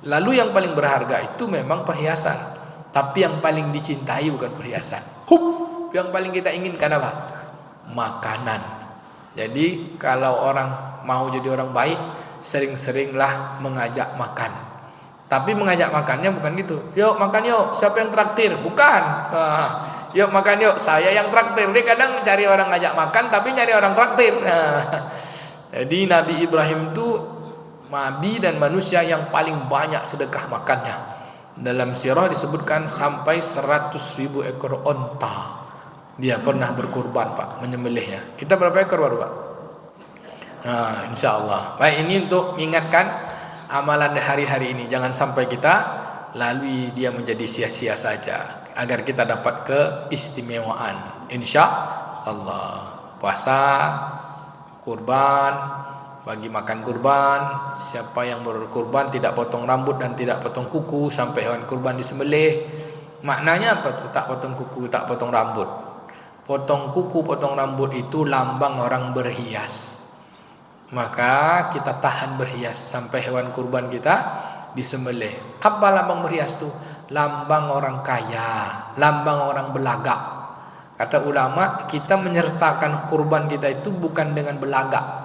Lalu yang paling berharga itu memang perhiasan, tapi yang paling dicintai bukan perhiasan. Yang paling kita inginkan apa? Makanan. Jadi kalau orang mau jadi orang baik, sering-seringlah mengajak makan. Tapi mengajak makannya bukan gitu. Yuk makan yuk, siapa yang traktir? Bukan. Yuk makan yuk, saya yang traktir. Dia kadang cari orang ngajak makan tapi nyari orang traktir. Jadi Nabi Ibrahim itu nabi dan manusia yang paling banyak sedekah makannya. Dalam sirah disebutkan sampai 100.000 ekor onta dia pernah berkurban, Pak, menyembelihnya. Kita berapa ekor baru, Pak? Nah, insyaallah. Baik, ini untuk mengingatkan amalan hari-hari ini, jangan sampai kita lalui dia menjadi sia-sia saja, agar kita dapat keistimewaan insyaallah. Puasa, kurban, bagi makan kurban, siapa yang berkurban tidak potong rambut dan tidak potong kuku sampai hewan kurban disembelih. Maknanya apa tuh? Tak potong kuku, tak potong rambut. Potong kuku, potong rambut itu lambang orang berhias. Maka kita tahan berhias sampai hewan kurban kita disembelih. Apa lambang berhias tuh? Lambang orang kaya, lambang orang belagak. Kata ulama, kita menyertakan kurban kita itu bukan dengan belagak.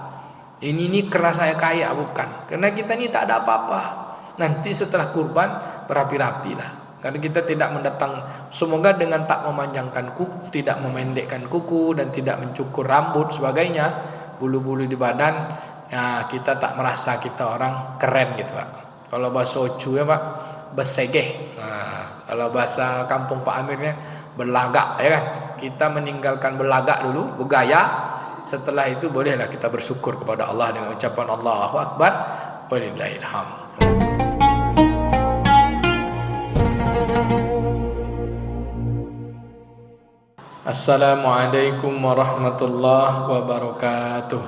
Ini karena saya kaya, bukan. Karena kita ini tak ada apa-apa. Nanti setelah kurban berapi-rapi lah. Karena kita tidak mendatang. Semoga dengan tak memanjangkan kuku, tidak memendekkan kuku, dan tidak mencukur rambut sebagainya, bulu-bulu di badan, ya, kita tak merasa kita orang keren gitu, Pak. Kalau bahasa Ocu ya, Pak, besegeh. Nah, kalau bahasa kampung Pak Amirnya berlagak, ya kan. Kita meninggalkan berlagak dulu, bergaya. Setelah itu bolehlah kita bersyukur kepada Allah dengan ucapan Allahu Akbar walillahil hamd. Assalamualaikum warahmatullahi wabarakatuh.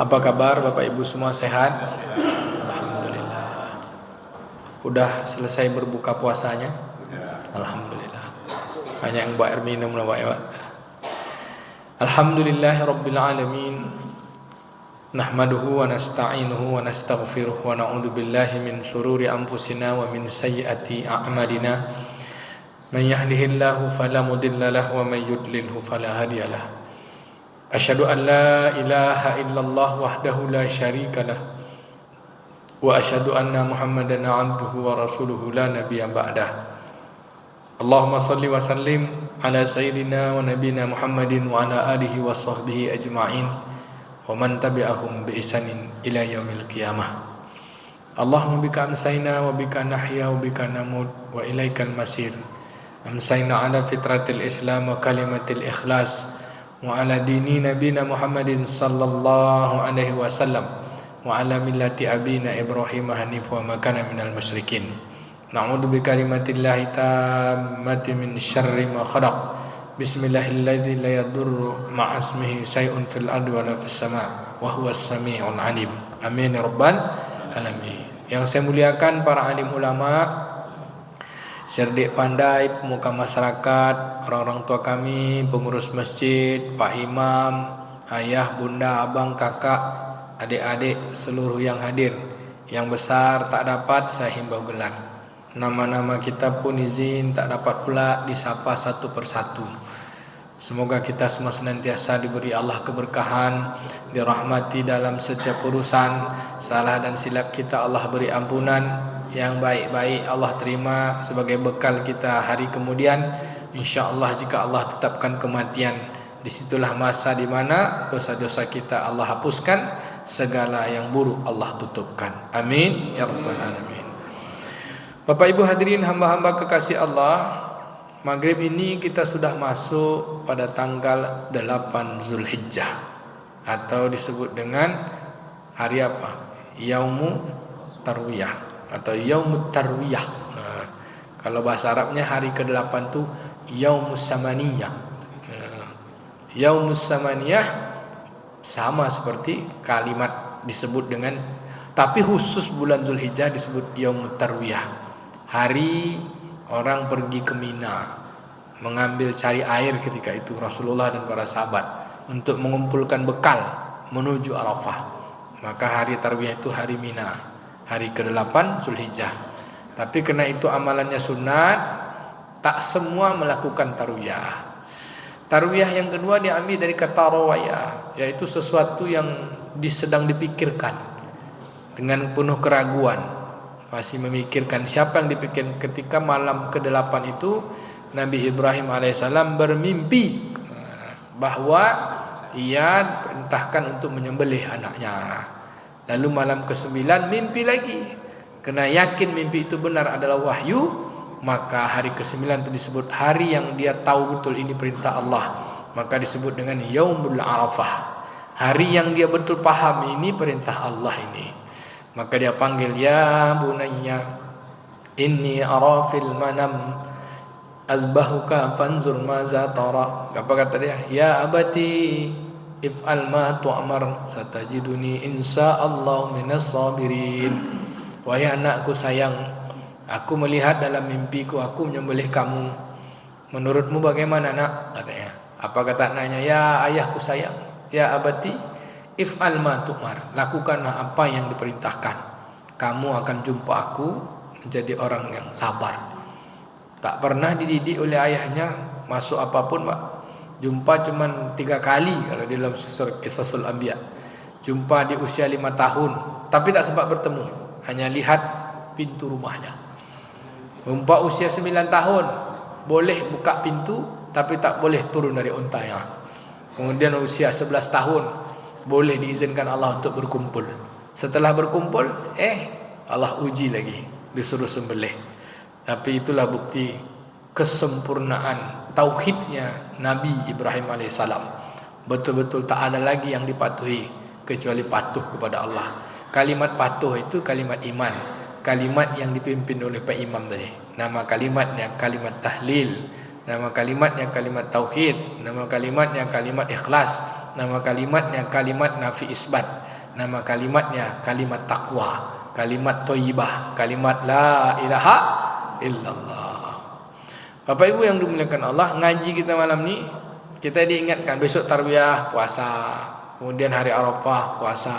Apa kabar Bapak Ibu semua, sehat? Alhamdulillah. Udah selesai berbuka puasanya? Alhamdulillah. Hanya yang buat air minum lah, Pak, ya, Pak. Alhamdulillahirabbil alamin. Nahmaduhu wa nasta'inuhu wa nastaghfiruh wa na'udzu billahi min shururi anfusina wa min sayyiati a'malina. Man yahdihillahu fala mudilla lahu wa may yudlilhu fala hadiya lahu. Asyhadu an la ilaha illallah wahdahu la syarika lah. Wa asyhadu anna Muhammadan 'abduhu wa rasuluhu la nabiyya ba'dah. Allahumma salli wa sallim ala sayyidina wa nabina Muhammadin wa ala alihi wa sahbihi ajma'in wa man tabi'ahum bi ihsanin ila yaumil qiyamah. Allahumma bika amsayna wa bika nahya wa bika namut wa ilaikal masir. Amsayna ala fitratil islam wa kalimatil ikhlas wa ala dini nabina Muhammadin sallallahu alaihi wasallam wa ala millati abina Ibrahim hanif wa ma kana minal musyrikin. Na'udzu bikalimatillahi tammati min syarri ma khalaq. Bismillahilladzi la yadurru ma'asmihi syai'un fil ardi wa la fis sama' wa huwas sami'ul 'alim. Amin ya rabbal alamin. Yang saya muliakan para alim ulama, cerdik pandai, pemuka masyarakat, orang-orang tua kami, pengurus masjid, Pak Imam, ayah, bunda, abang, kakak, adik-adik, seluruh yang hadir. Yang besar tak dapat saya himbau gelar. Nama-nama kita pun izin tak dapat pula disapa satu persatu. Semoga kita semua senantiasa diberi Allah keberkahan, dirahmati dalam setiap urusan. Salah dan silap kita Allah beri ampunan, yang baik-baik Allah terima sebagai bekal kita hari kemudian. InsyaAllah jika Allah tetapkan kematian, disitulah masa di mana dosa-dosa kita Allah hapuskan, segala yang buruk Allah tutupkan. Amin ya rabbal alamin. Bapak Ibu hadirin hamba-hamba kekasih Allah, Maghrib ini kita sudah masuk pada tanggal 8 Zulhijjah, atau disebut dengan hari apa? Yaumu Tarwiyah atau Yaumut Tarwiyah. Nah, kalau bahasa Arabnya hari ke-8 itu Yaumus Samaniyah. Yaumus Samaniyah sama seperti kalimat disebut dengan, tapi khusus bulan Zulhijjah disebut Yaumut Tarwiyah. Hari orang pergi ke Mina mengambil cari air ketika itu, Rasulullah dan para sahabat, untuk mengumpulkan bekal menuju Arafah. Maka hari tarwiyah itu hari Mina, hari ke-8 Zulhijjah. Tapi karena itu amalannya sunat, tak semua melakukan tarwiyah. Tarwiyah yang kedua diambil dari kata rawaya, yaitu sesuatu yang sedang dipikirkan dengan penuh keraguan, masih memikirkan. Siapa yang dipikirkan? Ketika malam ke-8 itu Nabi Ibrahim alaihissalam bermimpi bahwa ia perintahkan untuk menyembelih anaknya. Lalu malam ke-9 mimpi lagi. Kena yakin mimpi itu benar adalah wahyu, maka hari ke-9 itu disebut hari yang dia tahu betul ini perintah Allah. Maka disebut dengan Yaumul Arafah. Hari yang dia betul paham ini perintah Allah ini. Maka dia panggil, ya bunayya inni ara fil manam azbahuka fanzur maza tara. Apa kata dia? Ya abati if'al ma tu'mar satajiduni insyaallah minas sabirin. Wahai anakku sayang, aku melihat dalam mimpiku aku menyembelih kamu. Menurutmu bagaimana nak? Katanya. Apa kata anaknya? Ya ayahku sayang, ya abati if'al ma tu'mar, lakukanlah apa yang diperintahkan. Kamu akan jumpa aku menjadi orang yang sabar. Tak pernah dididik oleh ayahnya masuk apapun, Pak. Jumpa cuman 3 kali kalau di dalam Qisasul Anbiya. Jumpa di usia 5 tahun, tapi tak sempat bertemu, hanya lihat pintu rumahnya. Jumpa usia 9 tahun, boleh buka pintu tapi tak boleh turun dari untanya. Kemudian usia 11 tahun, boleh diizinkan Allah untuk berkumpul. Setelah berkumpul, Allah uji lagi, disuruh sembelih. Tapi itulah bukti kesempurnaan tauhidnya Nabi Ibrahim alaihissalam. Betul-betul tak ada lagi yang dipatuhi kecuali patuh kepada Allah. Kalimat patuh itu kalimat iman, kalimat yang dipimpin oleh Pak Imam tadi. Nama kalimatnya kalimat tahlil, nama kalimatnya kalimat tauhid, nama kalimatnya kalimat ikhlas, nama kalimatnya kalimat nafi isbat, nama kalimatnya kalimat takwa, kalimat thayyibah, kalimat la ilaha illallah. Bapak Ibu yang dimuliakan Allah, ngaji kita malam ni kita diingatkan besok tarwiyah puasa, kemudian hari Arafah puasa,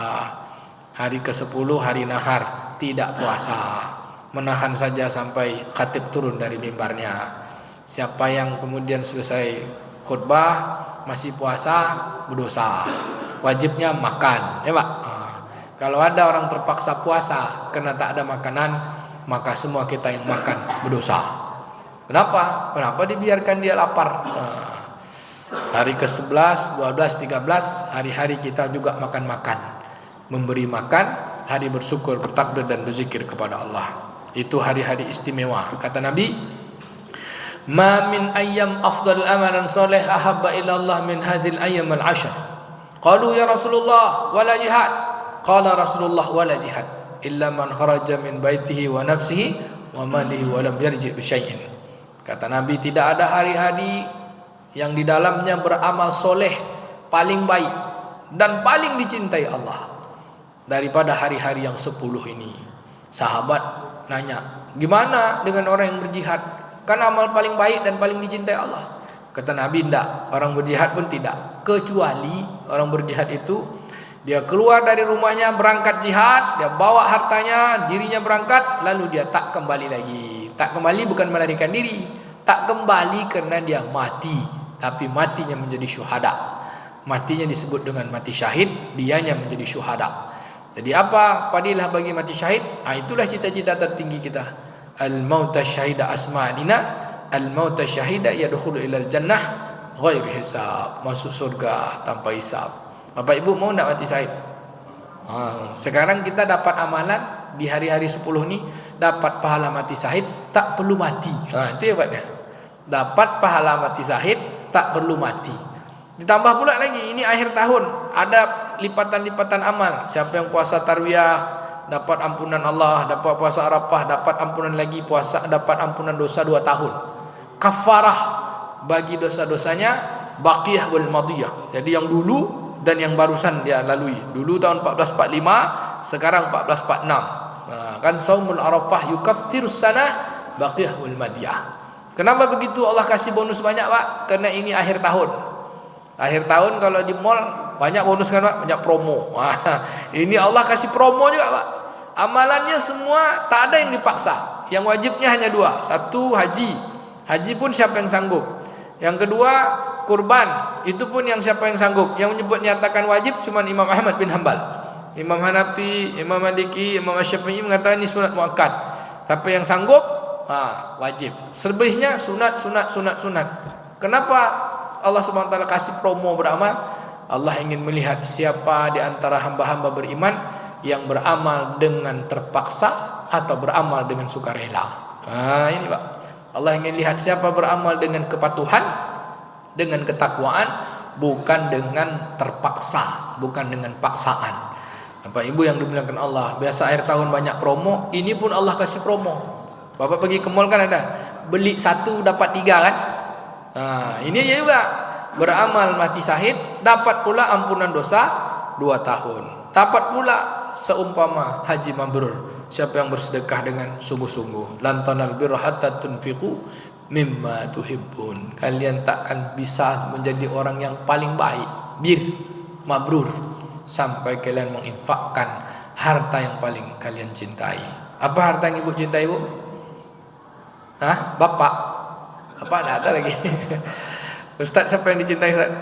hari ke-10 hari nahar tidak puasa, menahan saja sampai khatib turun dari mimbarnya. Siapa yang kemudian selesai khutbah masih puasa berdosa, wajibnya makan, ya Pak. Kalau ada orang terpaksa puasa karena tak ada makanan, maka semua kita yang makan berdosa. Kenapa? Kenapa dibiarkan dia lapar? Hari ke-11, 12, 13 hari-hari kita juga makan-makan, memberi makan, hari bersyukur, bertakbir dan berzikir kepada Allah. Itu hari-hari istimewa. Kata Nabi, ma min ayyam afdal amalan salih ahabba ila Allah min hadhil ayyam al-ashr. Qalu ya Rasulullah wala jihad. Qala Rasulullah wala jihad illa man kharaja min baitihi wa nafsihi wa malihi wa lam yarji bi syai'in. Kata Nabi, tidak ada hari-hari yang di dalamnya beramal soleh paling baik dan paling dicintai Allah daripada hari-hari yang 10 ini. Sahabat nanya, gimana dengan orang yang berjihad? Kan amal paling baik dan paling dicintai Allah. Kata Nabi, tidak, orang berjihad pun tidak, kecuali orang berjihad itu dia keluar dari rumahnya berangkat jihad, dia bawa hartanya, dirinya berangkat, lalu dia tak kembali lagi. Tak kembali bukan melarikan diri, tak kembali karena dia mati, tapi matinya menjadi syuhada. Matinya disebut dengan mati syahid, dianya menjadi syuhada. Jadi apa padilah bagi mati syahid? Itulah cita-cita tertinggi kita. Al-mauta syahida asma'ina, al-mauta syahida yadkhulu ilal jannah ghairi hisab, masuk surga tanpa hisab. Bapak Ibu mau tak mati syahid? Sekarang kita dapat amalan di hari-hari 10 ni, dapat pahala mati syahid tak perlu mati. Itu hebatnya. Dapat pahala mati syahid tak perlu mati. Ditambah pula lagi, ini akhir tahun, ada lipatan-lipatan amal. Siapa yang puasa tarwiyah dapat ampunan Allah, dapat puasa Arafah dapat ampunan lagi, puasa dapat ampunan dosa 2 tahun. Kafarah bagi dosa-dosanya baqiyah wal madiyah. Jadi yang dulu dan yang barusan dia lalui. Dulu tahun 1445, sekarang 1446. Kan saumul Arafah yukaffirus sanah baqiyah wal madiyah. Kenapa begitu Allah kasih bonus banyak, Pak? Karena ini akhir tahun. Akhir tahun kalau di mall banyak bonus kan Pak, banyak promo. Ini Allah kasih promo juga Pak. Amalannya semua tak ada yang dipaksa. Yang wajibnya hanya 2. Satu, haji. Haji pun siapa yang sanggup. Yang kedua, kurban. Itu pun yang siapa yang sanggup. Yang nyatakan wajib cuma Imam Ahmad bin Hanbal. Imam Hanafi, Imam Maliki, Imam Syafi'i mengatakan ini sunat muakkad. Tapi yang sanggup, wajib. Selebihnya sunat. Kenapa Allah Subhanahu wa taala kasih promo beramal? Allah ingin melihat siapa di antara hamba-hamba beriman yang beramal dengan terpaksa atau beramal dengan sukarela. Ini Pak. Allah ingin lihat siapa beramal dengan kepatuhan, dengan ketakwaan, bukan dengan terpaksa, bukan dengan paksaan. Bapak Ibu yang dimuliakan Allah, biasa akhir tahun banyak promo, ini pun Allah kasih promo. Bapak pergi ke mall kan ada, beli 1 dapat 3 kan? Ini juga beramal mati syahid, dapat pula ampunan dosa 2 tahun. Dapat pula seumpama haji mabrur. Siapa yang bersedekah dengan sungguh-sungguh, lan tanal birra hatta tunfiqu mimma tuhibbun. Kalian takkan bisa menjadi orang yang paling baik, mabrur, sampai kalian menginfakkan harta yang paling kalian cintai. Apa harta yang ibu cintai, Bu? Bapak? Bapak tidak ada lagi. Ustaz, siapa yang dicintai, Ustaz?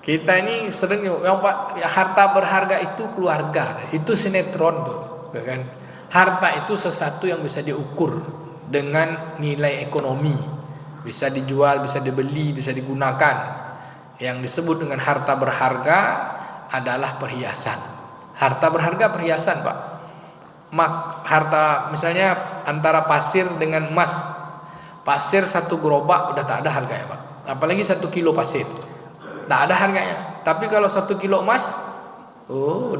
Kita ini sering yang harta berharga itu keluarga. Itu sinetron tuh, kan? Harta itu sesuatu yang bisa diukur dengan nilai ekonomi. Bisa dijual, bisa dibeli, bisa digunakan. Yang disebut dengan harta berharga adalah perhiasan. Harta berharga perhiasan, Pak. Harta misalnya antara pasir dengan emas. Pasir 1 gerobak udah tak ada harganya, Pak. Apalagi 1 kilo pasir, tak ada harganya. Tapi kalau 1 kilo emas,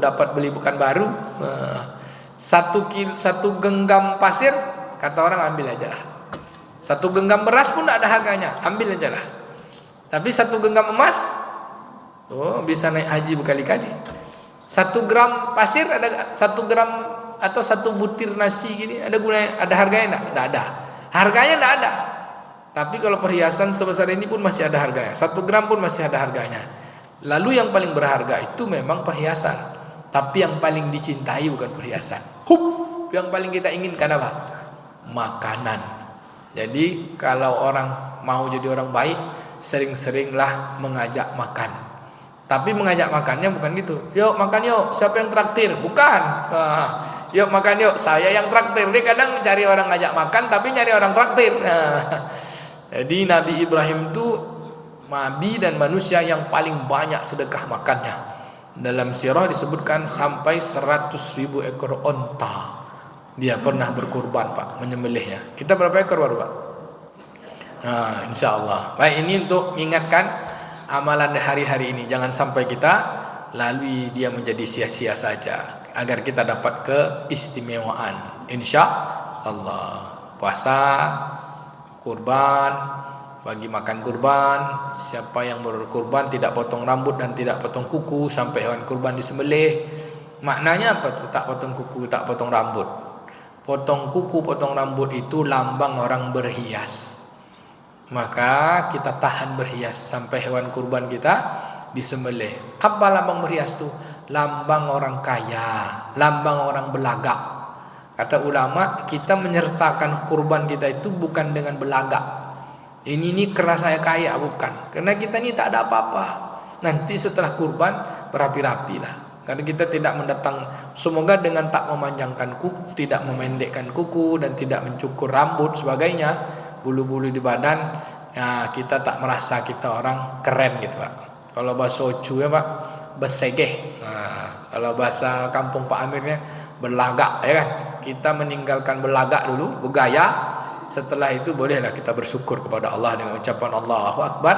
dapat beli bukan baru. 1 genggam pasir, kata orang ambil aja lah. 1 genggam beras pun tak ada harganya, ambil aja lah. Tapi 1 genggam emas, bisa naik haji berkali-kali. 1 gram pasir ada, 1 gram atau 1 butir nasi gini ada gunanya, ada harganya enggak? Enggak ada. Harganya enggak ada. Tapi kalau perhiasan sebesar ini pun masih ada harganya. 1 gram pun masih ada harganya. Lalu yang paling berharga itu memang perhiasan. Tapi yang paling dicintai bukan perhiasan. Yang paling kita inginkan apa? Makanan. Jadi kalau orang mau jadi orang baik, sering-seringlah mengajak makan. Tapi mengajak makannya bukan gitu. Yuk makan yuk, siapa yang traktir? Bukan. Yuk makan yuk, saya yang traktir. Dia kadang cari orang ngajak makan tapi nyari orang traktir. Jadi Nabi Ibrahim itu nabi dan manusia yang paling banyak sedekah makannya. Dalam sirah disebutkan sampai 100.000 ekor onta dia pernah berkurban, Pak, menyembelihnya. Kita berapa ekor baru, Pak? InsyaAllah. Baik, ini untuk mengingatkan amalan hari-hari ini. Jangan sampai kita lalui dia menjadi sia-sia saja, agar kita dapat keistimewaan. InsyaAllah. Puasa, kurban, bagi makan kurban. Siapa yang berkurban tidak potong rambut dan tidak potong kuku sampai hewan kurban disembelih. Maknanya apa tuh? Tak potong kuku, tak potong rambut. Potong kuku, potong rambut itu lambang orang berhias. Maka kita tahan berhias sampai hewan kurban kita disembelih. Apa lambang berhias tuh? Lambang orang kaya, lambang orang belagak. Kata ulama, kita menyertakan kurban kita itu bukan dengan belagak. Ini karena saya kaya, bukan. Karena kita ini tak ada apa-apa. Nanti setelah kurban berapi-rapi lah. Karena kita tidak mendatang. Semoga dengan tak memanjangkan kuku, tidak memendekkan kuku, dan tidak mencukur rambut sebagainya, bulu-bulu di badan, ya, kita tak merasa kita orang keren gitu, Pak. Kalau bahasa Ocu ya, Pak, besegeh. Kalau bahasa kampung Pak Amirnya berlagak, ya kan. Kita meninggalkan berlagak dulu, bergaya. Setelah itu bolehlah kita bersyukur kepada Allah dengan ucapan Allahu Akbar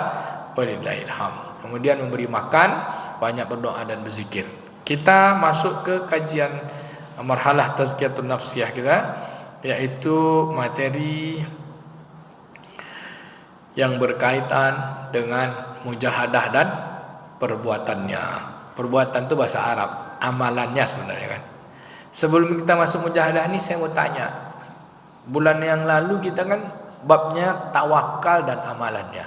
walillahil hamd. Kemudian memberi makan, banyak berdoa dan berzikir. Kita masuk ke kajian marhalah tazkiyatun nafsiyah kita, yaitu materi yang berkaitan dengan mujahadah dan perbuatannya. Perbuatan itu bahasa Arab, amalannya sebenarnya kan. Sebelum kita masuk mujahadah ini, saya mau tanya. Bulan yang lalu kita kan babnya tawakal dan amalannya.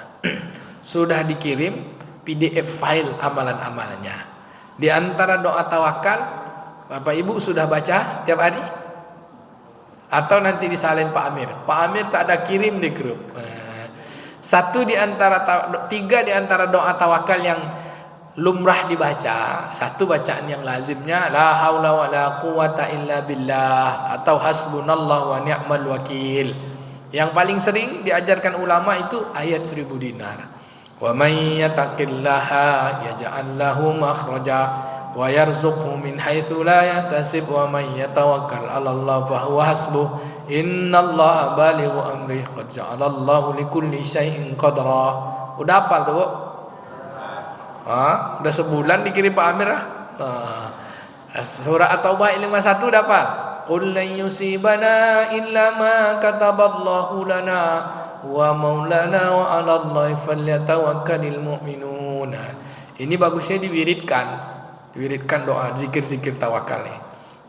Sudah dikirim PDF file amalan-amalannya. Di antara doa tawakal, Bapak Ibu sudah baca tiap hari? Atau nanti disalin Pak Amir? Pak Amir tak ada kirim di grup. Tiga di antara doa tawakal yang lumrah dibaca. Satu bacaan yang lazimnya la haula wa la quwata illa billah atau hasbunallah wa ni'mal wakil. Yang paling sering diajarkan ulama itu ayat 1000 dinar. Wa may yattaqillaha yaj'al lahu makhraja wa yarzuqhu min haitsu la yahtasib wa may yatawakkal 'ala Allah fa huwa hasbuh. Innallaha balighu amrih qad ja'alallahu likulli syai'in qadra. Udah hafal tuh, Bu? Udah sebulan dikirim Pak Amir lah. Surah At-Taubah 51 udah hafal. Qul lan yusibana illa ma kataballahu lana wa maulana wa 'alallahi falyatawakkalul mu'minun. Ini bagusnya diwiridkan doa zikir-zikir tawakal nih.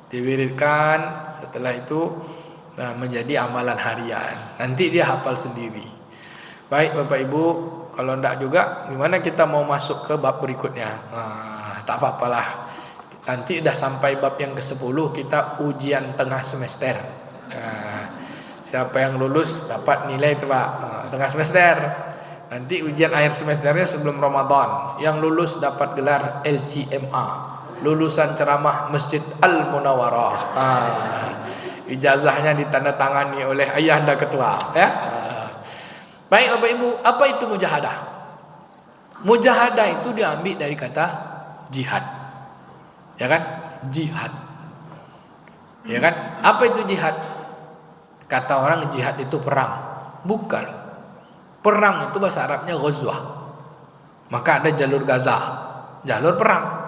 Diwiridkan, setelah itu menjadi amalan harian. Nanti dia hafal sendiri. Baik Bapak Ibu, kalau enggak juga gimana kita mau masuk ke bab berikutnya? Tak apa-apalah. Nanti udah sampai bab yang ke-10 kita ujian tengah semester. Siapa yang lulus dapat nilai itu Pak, tengah semester. Nanti ujian akhir semesternya sebelum Ramadan. Yang lulus dapat gelar LCMA, lulusan ceramah Masjid Al-Munawwarah. Ijazahnya ditandatangani oleh ayahanda ketua, ya. Baik Bapak Ibu, apa itu mujahadah? Mujahadah itu diambil dari kata jihad. Ya kan? Jihad. Ya kan? Apa itu jihad? Kata orang jihad itu perang. Bukan. Perang itu bahasa Arabnya ghazwah. Maka ada jalur Gaza, jalur perang.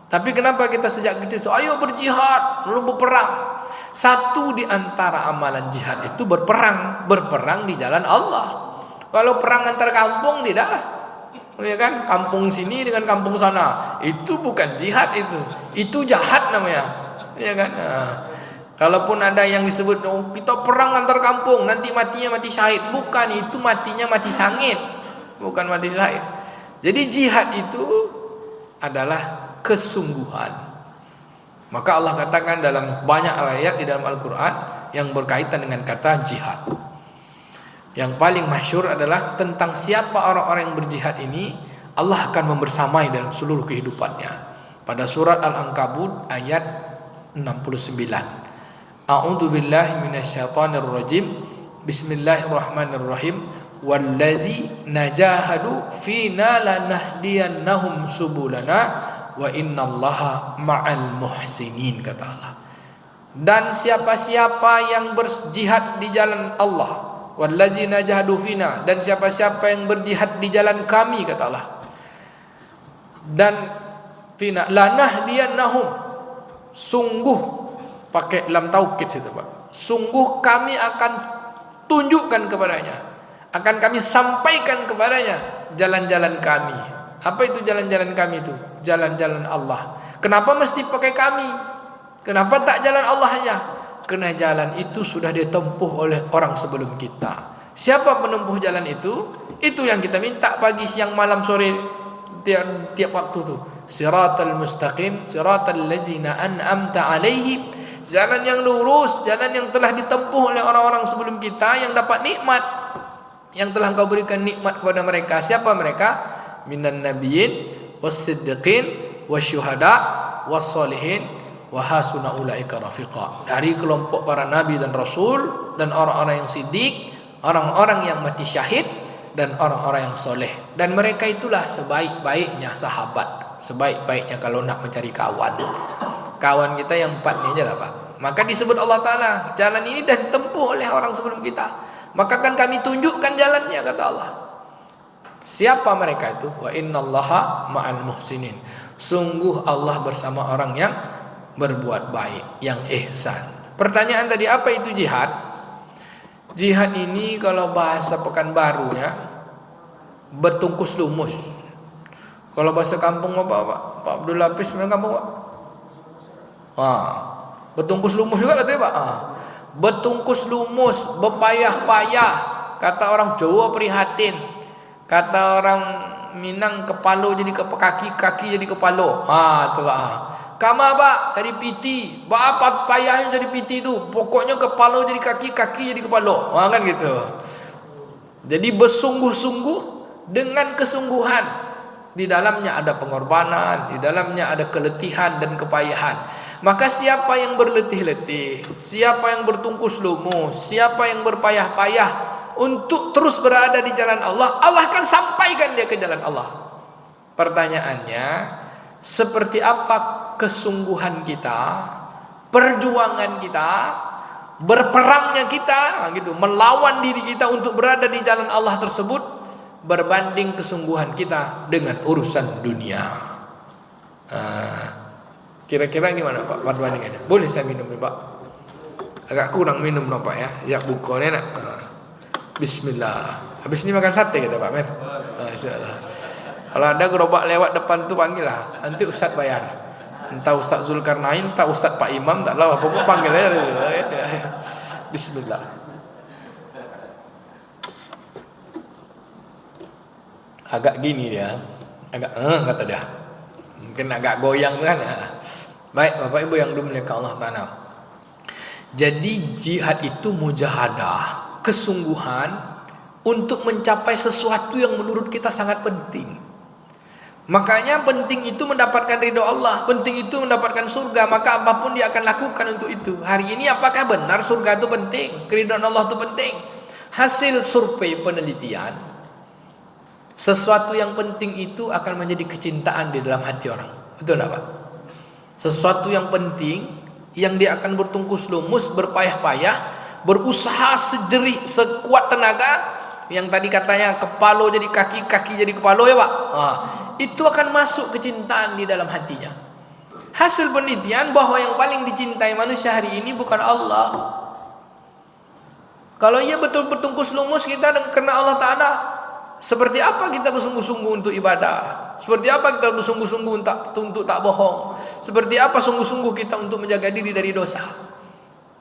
Tapi kenapa kita sejak kecil ayo berjihad, lalu berperang? Satu di antara amalan jihad itu berperang di jalan Allah. Kalau perang antar kampung tidaklah, ya kan? Kampung sini dengan kampung sana, itu bukan jihad, itu jahat namanya, ya kan? Kalaupun ada yang disebut kita perang antar kampung, nanti matinya mati syahid, bukan, itu matinya mati sangit, bukan mati syahid. Jadi jihad itu adalah kesungguhan. Maka Allah katakan dalam banyak ayat di dalam Al-Quran yang berkaitan dengan kata jihad. Yang paling masyhur adalah tentang siapa orang-orang yang berjihad ini, Allah akan membersamai dalam seluruh kehidupannya. Pada surat Al-Ankabut ayat 69. A'udzu billahi minasyaitonir rajim. Bismillahirrahmanirrahim. Wallazi najahadu fina lanahdiyannahum subulana wa innallaha ma'al muhsinin, kata Allah. Dan siapa-siapa yang berjihad di jalan Allah, wallazina jahadu fina, dan siapa-siapa yang berjihad di jalan kami, kata Allah. Dan fina lanahdiyannahum, sungguh, pakai lam taukid situ Pak. Sungguh kami akan tunjukkan kepadanya, akan kami sampaikan kepadanya jalan-jalan kami. Apa itu jalan-jalan kami itu? Jalan-jalan Allah. Kenapa mesti pakai kami? Kenapa tak jalan Allah saja? Karena jalan itu sudah ditempuh oleh orang sebelum kita. Siapa penempuh jalan itu? Itu yang kita minta pagi, siang, malam, sore, tiap waktu itu. Siratal mustaqim, siratal ladzina an'amta alaihim. Jalan yang lurus, jalan yang telah ditempuh oleh orang-orang sebelum kita yang dapat nikmat, yang telah Engkau berikan nikmat kepada mereka. Siapa mereka? Minan nabiyyin was-siddiqin wasyuhada was-solihin wa hasuna ulaika rafiqa. Dari kelompok para nabi dan rasul dan orang-orang yang siddiq, orang-orang yang mati syahid dan orang-orang yang soleh. Dan mereka itulah sebaik-baiknya sahabat, sebaik-baiknya kalau nak mencari kawan. Kawan kita yang 4 ni aja lah Pak. Maka disebut Allah Ta'ala, jalan ini dah ditempuh oleh orang sebelum kita, maka kan kami tunjukkan jalannya, kata Allah. Siapa mereka itu? Wa innallaha ma'al muhsinin. Sungguh Allah bersama orang yang berbuat baik, yang ihsan. Pertanyaan tadi, apa itu jihad? Jihad ini kalau bahasa Pekanbaru ya, bertungkus lumus. Kalau bahasa kampung apa Pak? Pak Abdul Hafiz memang kampung Pak? Bertungkus lumus juga lah tu Pak. Bertungkus lumus, berpayah-payah. Kata orang Jawa prihatin. Kata orang Minang kepala jadi ke kaki, kaki jadi kepala. Ha tu lah. Kama pak jadi piti. Apa payahnya jadi piti tu? Pokoknya kepala jadi kaki, kaki jadi kepala. Ha kan gitu. Jadi bersungguh-sungguh dengan kesungguhan. Di dalamnya ada pengorbanan, di dalamnya ada keletihan dan kepayahan. Maka siapa yang berletih-letih, siapa yang bertungkus lumus, siapa yang berpayah-payah untuk terus berada di jalan Allah, Allah akan sampaikan dia ke jalan Allah. Pertanyaannya, seperti apa kesungguhan kita, perjuangan kita, berperangnya kita, gitu, melawan diri kita untuk berada di jalan Allah tersebut, berbanding kesungguhan kita dengan urusan dunia. Kira-kira gimana Pak perbandingannya? Boleh saya minum nih Pak? Agak kurang minum nih Pak ya. Ya buka nih nak. Bismillah. Habis ini makan sate kita Pak Mer. Insyaallah. Kalau ada gerobak lewat depan tu panggil lah. Nanti Ustaz bayar. Entah Ustaz Zulkarnain, entah Ustaz Pak Imam, tak tahu. Pokoknya panggil aja. Bismillah. Agak gini dia, agak kata dia, mungkin agak goyang kan. Baik Bapak Ibu yang dimuliakan Allah Ta'ala. Jadi jihad itu mujahadah, kesungguhan untuk mencapai sesuatu yang menurut kita sangat penting. Makanya penting itu mendapatkan ridho Allah, penting itu mendapatkan surga, maka apapun dia akan lakukan untuk itu. Hari ini apakah benar surga itu penting, keridhaan Allah itu penting? Hasil survei penelitian, sesuatu yang penting itu akan menjadi kecintaan di dalam hati orang. Betul tak Pak? Sesuatu yang penting, yang dia akan bertungkus lumus, berpayah-payah, berusaha sejerih, sekuat tenaga, yang tadi katanya kepala jadi kaki, kaki jadi kepala ya Pak. Itu akan masuk kecintaan di dalam hatinya. Hasil penelitian bahwa yang paling dicintai manusia hari ini bukan Allah. Kalau ia betul bertungkus lumus kita karena Allah Ta'ala, seperti apa kita bersungguh-sungguh untuk ibadah? Seperti apa kita bersungguh-sungguh untuk tak bohong? Seperti apa sungguh-sungguh kita untuk menjaga diri dari dosa?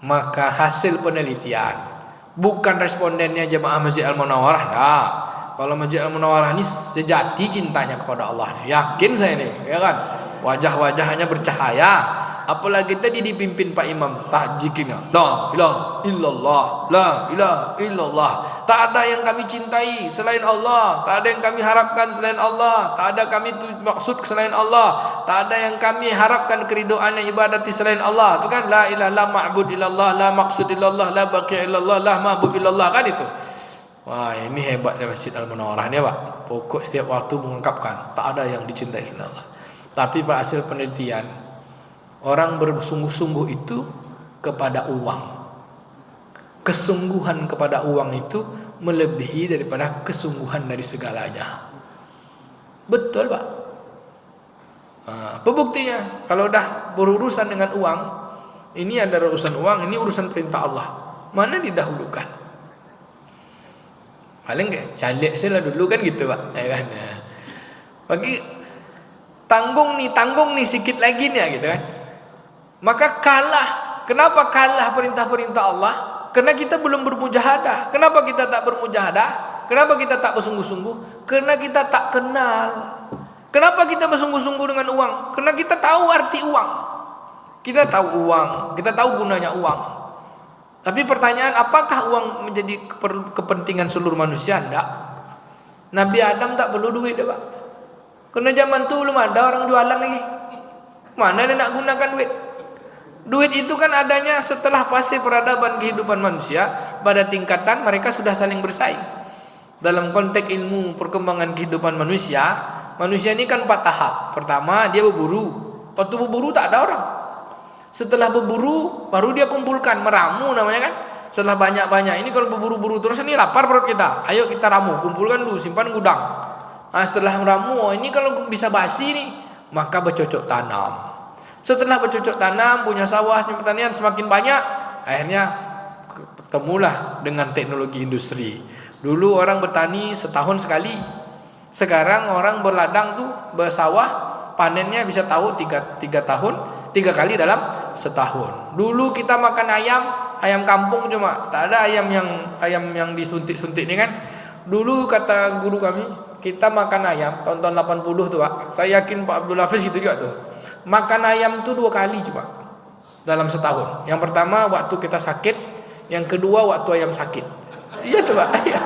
Maka hasil penelitian, bukan respondennya jemaah Masjid Al-Munawwarah, dah. Kalau Masjid Al-Munawwarah ini sejati cintanya kepada Allah, yakin saya nih, ya kan? Wajah-wajahnya bercahaya. Apalagi tadi dipimpin Pak Imam tahjiknya, la ilaha illallah, la ilaha illallah. Tak ada yang kami cintai selain Allah, tak ada yang kami harapkan selain Allah, tak ada kami maksud selain Allah, tak ada yang kami harapkan keridhaan yang ibadati selain Allah. Itu kan la ilaha la ma'bud illallah, la maqsud illallah, la baqi illallah, la mahbub illallah, kan itu. Wah, ini hebatnya Masjid Al-Munawwarah ni Pak. Pokok setiap waktu mengungkapkan tak ada yang dicintai selain Allah. Tapi Pak, hasil penelitian, orang bersungguh-sungguh itu kepada uang. Kesungguhan kepada uang itu melebihi daripada kesungguhan dari segalanya. Betul Pak. Apa buktinya? Kalau dah berurusan dengan uang, ini ada urusan uang, ini urusan perintah Allah, mana didahulukan? Paling enggak calik saya dulu kan gitu Pak, ya kan? Bagi tanggung nih sikit lagi nih gitu kan. Maka kalah. Kenapa kalah perintah-perintah Allah? Karena kita belum bermujahadah. Kenapa kita tak bermujahadah? Kenapa kita tak bersungguh-sungguh? Karena kita tak kenal. Kenapa kita bersungguh-sungguh dengan uang? Karena kita tahu arti uang. Kita tahu uang, kita tahu gunanya uang. Tapi pertanyaan, apakah uang menjadi kepentingan seluruh manusia? Tidak. Nabi Adam tak perlu duit, Pak. Karena zaman tu belum ada orang jualan lagi. Mana dia nak gunakan duit? Duit itu kan adanya setelah fase peradaban kehidupan manusia. Pada tingkatan mereka sudah saling bersaing. Dalam konteks ilmu perkembangan kehidupan manusia, manusia ini kan 4 tahap. Pertama, dia berburu. Waktu berburu tak ada orang. Setelah berburu, baru dia kumpulkan, meramu namanya kan. Setelah banyak-banyak, ini kalau berburu-buru terus ini lapar perut kita. Ayo kita ramu, kumpulkan dulu, simpan gudang. Nah, setelah meramu, oh, ini kalau bisa basi nih, maka bercocok tanam. Setelah bercocok tanam, punya sawah, punya pertanian semakin banyak, akhirnya ketemulah dengan teknologi industri. Dulu orang bertani setahun sekali. Sekarang orang berladang tuh, bersawah, panennya bisa tahu 3 tahun, 3 kali dalam setahun. Dulu kita makan ayam kampung cuma, tak ada ayam yang disuntik-suntik ni kan. Dulu kata guru kami, kita makan ayam tahun-tahun 80 tuh Pak. Saya yakin Pak Abdul Hafiz gitu juga tuh. Makan ayam tuh 2 kali coba dalam setahun. Yang pertama waktu kita sakit, yang kedua waktu ayam sakit. Iya tuh Pak. Iya.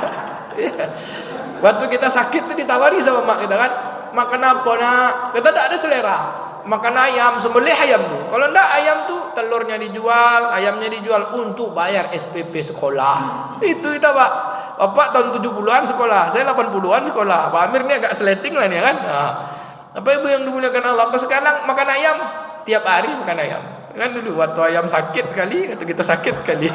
Waktu kita sakit tuh ditawari sama mak kita kan, makan apa nak? Kita tak ada selera. Makan ayam, sembelih ayam tuh. Kalau enggak ayam tuh telurnya dijual, ayamnya dijual untuk bayar SPP sekolah. Itu kita Pak. Bapak tahun 70-an sekolah, saya 80-an sekolah. Pak Amir ini agak seleting lah nih kan. Nah, apa ibu yang dimuliakan Allah? Sekarang makan ayam tiap hari makan ayam. Kan dulu waktu ayam sakit sekali, atau kita sakit sekali.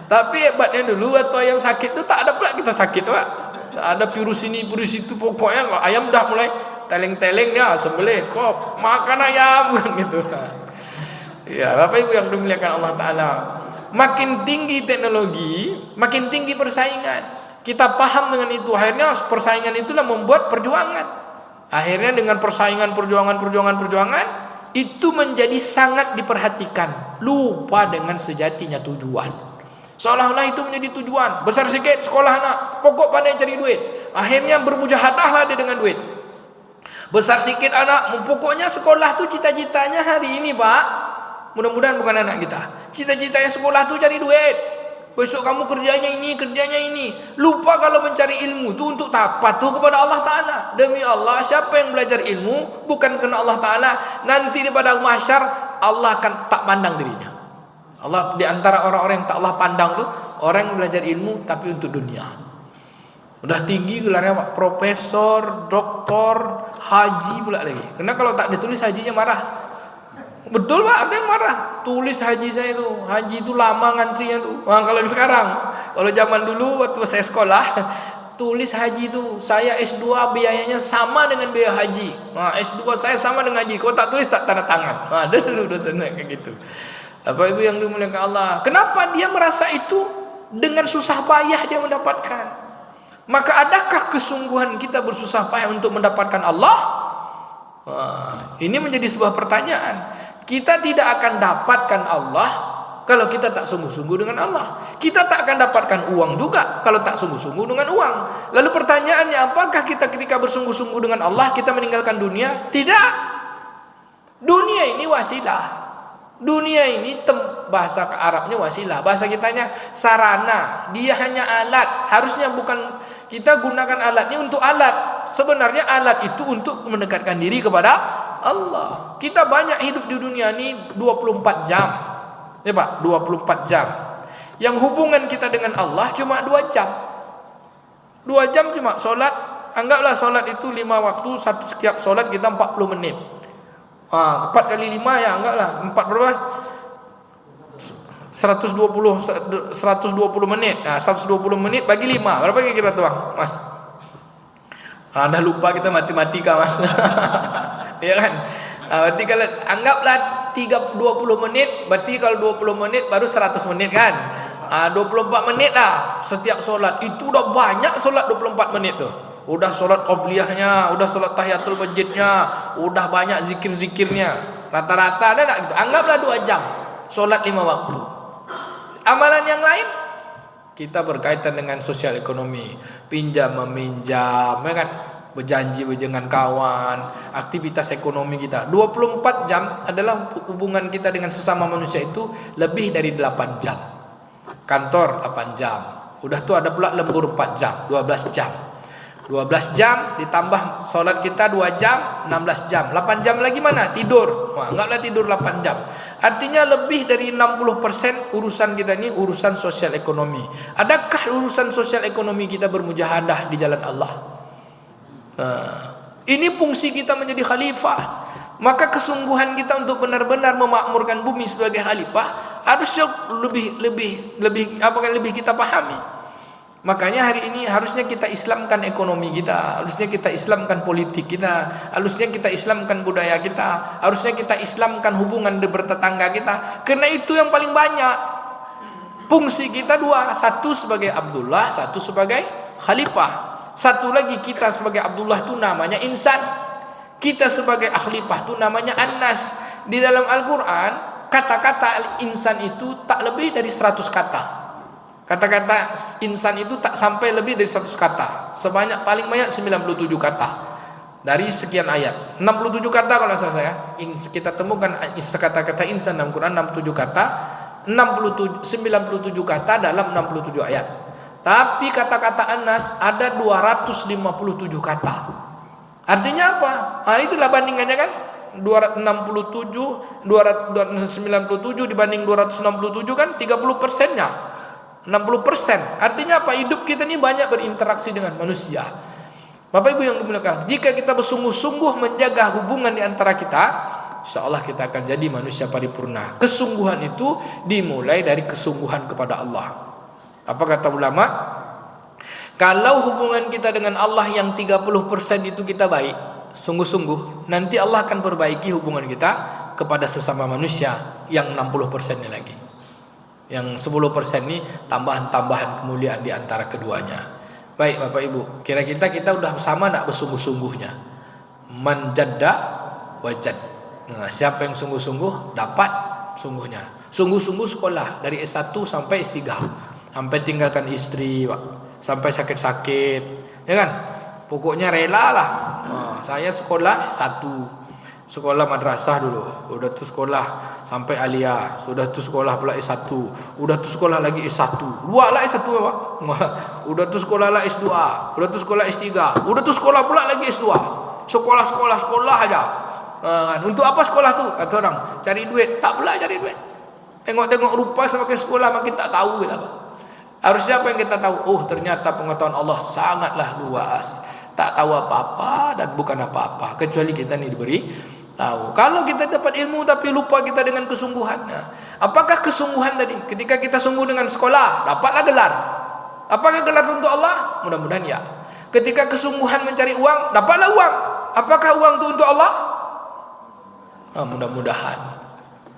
Tapi hebatnya dulu waktu ayam sakit tuh tak ada pula kita sakit Pak. Tak ada virus ini, virus itu, pokoknya ayam udah mulai teleng-teleng ya, sembelih kok makan ayam gitu. Ya, Bapak Ibu yang dimuliakan Allah Taala. Makin tinggi teknologi, makin tinggi persaingan. Kita paham dengan itu. Akhirnya persaingan itulah membuat perjuangan. Akhirnya dengan persaingan, perjuangan itu menjadi sangat diperhatikan. Lupa dengan sejatinya tujuan. Seolah-olah itu menjadi tujuan. Besar sikit sekolah anak, pokok pandai cari duit. Akhirnya bermujahadahlah dia dengan duit. Besar sikit anak, pokoknya sekolah tuh cita-citanya hari ini Pak. Mudah-mudahan bukan anak kita. Cita-citanya sekolah tuh cari duit. Besok kamu kerjanya ini. Lupa kalau mencari ilmu itu untuk patuh kepada Allah Ta'ala. Demi Allah, siapa yang belajar ilmu bukan karena Allah Ta'ala, nanti di pada mahsyar Allah akan tak pandang dirinya. Allah di antara orang-orang yang tak Allah pandang tuh orang yang belajar ilmu tapi untuk dunia. Udah tinggi gelarnya Pak, profesor, doktor, haji pula lagi. Karena kalau tak ditulis hajinya marah. Betul Pak, ada yang marah. Tulis haji saya tuh, haji itu lama ngantrinya tuh. Nah, kalau sekarang, kalau zaman dulu waktu saya sekolah, tulis haji itu saya S2 biayanya sama dengan biaya haji. Nah, S2 saya sama dengan haji. Kalau tak tulis tak tanda tangan. Nah, ada dulu dosennya kayak gitu. Bapak Ibu yang dimuliakan Allah, kenapa dia merasa itu dengan susah payah dia mendapatkan? Maka adakah kesungguhan kita bersusah payah untuk mendapatkan Allah? Nah, ini menjadi sebuah pertanyaan. Kita tidak akan dapatkan Allah kalau kita tak sungguh-sungguh dengan Allah. Kita tak akan dapatkan uang juga kalau tak sungguh-sungguh dengan uang. Lalu pertanyaannya, apakah kita ketika bersungguh-sungguh dengan Allah kita meninggalkan dunia? Tidak. Dunia ini wasilah. Dunia ini bahasa Arabnya wasilah. Bahasa kitanya sarana. Dia hanya alat. Harusnya bukan kita gunakan alat ini untuk alat. Sebenarnya alat itu untuk mendekatkan diri kepada Allah. Kita banyak hidup di dunia ini 24 jam. Ya Pak, 24 jam. Yang hubungan kita dengan Allah cuma 2 jam. 2 jam cuma solat. Anggaplah solat itu 5 waktu, setiap solat kita 40 menit. 4 kali 5 ya, anggaplah 4 berapa? 120 menit. Nah, 120 menit bagi 5. Berapa kira-kira tuh Bang? Mas? Dah lupa kita matematika Mas. Ya kan? Berarti kalau anggaplah 20 menit, berarti kalau 20 menit baru 100 menit kan? 24 menit lah setiap solat. Itu udah banyak solat 24 menit tuh. Udah solat qobliyahnya, udah solat tahiyatul masjidnya, udah banyak zikir-zikirnya. Rata-rata ada tak gitu? Anggaplah 2 jam solat 5 waktu. Amalan yang lain kita berkaitan dengan sosial ekonomi, pinjam meminjam, ya kan? Berjanji dengan kawan, aktivitas ekonomi kita. 24 jam adalah hubungan kita dengan sesama manusia itu lebih dari 8 jam. Kantor 8 jam. Udah tuh ada pula lembur 4 jam, 12 jam. 12 jam ditambah sholat kita 2 jam, 16 jam. 8 jam lagi mana? Tidur. Wah, enggaklah tidur 8 jam. Artinya lebih dari 60% urusan kita ini urusan sosial ekonomi. Adakah urusan sosial ekonomi kita bermujahadah di jalan Allah? Ini fungsi kita menjadi khalifah. Maka kesungguhan kita untuk benar-benar memakmurkan bumi sebagai khalifah harusnya lebih kita pahami. Makanya hari ini harusnya kita Islamkan ekonomi kita, harusnya kita Islamkan politik kita, harusnya kita Islamkan budaya kita, harusnya kita Islamkan hubungan bertetangga kita. Karena itu yang paling banyak. Fungsi kita 2, satu sebagai Abdullah, satu sebagai khalifah. Satu lagi kita sebagai Abdullah itu namanya insan. Kita sebagai khalifah itu namanya An-Nas. Di dalam Al-Quran kata-kata insan itu tak lebih dari 100 kata. Kata-kata insan itu tak sampai lebih dari 100 kata. Sebanyak paling banyak 97 kata. Dari sekian ayat. 67 kata kalau salah saya. Kita temukan kata-kata insan dalam Quran 67 kata. 97 kata dalam 67 ayat. Tapi kata-kata Anas ada 257 kata. Artinya apa? Nah, itulah bandingannya kan. 297 dibanding 267 kan 30%-nya. 60%. Artinya apa? Hidup kita ini banyak berinteraksi dengan manusia. Bapak Ibu yang dimuliakan, jika kita bersungguh-sungguh menjaga hubungan di antara kita, insyaallah kita akan jadi manusia paripurna. Kesungguhan itu dimulai dari kesungguhan kepada Allah. Apa kata ulama? Kalau hubungan kita dengan Allah yang 30% itu kita baik, sungguh-sungguh, nanti Allah akan perbaiki hubungan kita kepada sesama manusia yang 60%-nya lagi. Yang 10% ini tambahan-tambahan kemuliaan di antara keduanya. Baik Bapak Ibu, kira-kira kita udah sama enggak bersungguh-sungguhnya? Man jadda wajad. Nah, siapa yang sungguh-sungguh dapat sungguhnya. Sungguh-sungguh sekolah dari S1 sampai S3. Sampai tinggalkan istri, Pak. Sampai sakit-sakit, ya kan? Pokoknya rela lah. Nah, saya sekolah 1. Sekolah madrasah dulu, udah tuh sekolah sampai aliyah, sudah tuh sekolah pula S1, udah tuh sekolah lagi S1, 2 lah S1 Pak. Udah tuh sekolah lah S2, udah tuh sekolah S3, udah tuh sekolah pula lagi S2. Sekolah aja. Untuk apa sekolah tuh? Kata orang, cari duit. Tak pula cari duit. Tengok-tengok rupa semakin sekolah makin tak tahu kita, Pak. Harusnya apa yang kita tahu? Oh, ternyata pengetahuan Allah sangatlah luas. Tak tahu apa-apa dan bukan apa-apa kecuali kita ini diberi tahu. Kalau kita dapat ilmu tapi lupa kita dengan kesungguhan. Apakah kesungguhan tadi? Ketika kita sungguh dengan sekolah, dapatlah gelar. Apakah gelar untuk Allah? Mudah-mudahan ya. Ketika kesungguhan mencari uang, dapatlah uang. Apakah uang itu untuk Allah? Mudah-mudahan.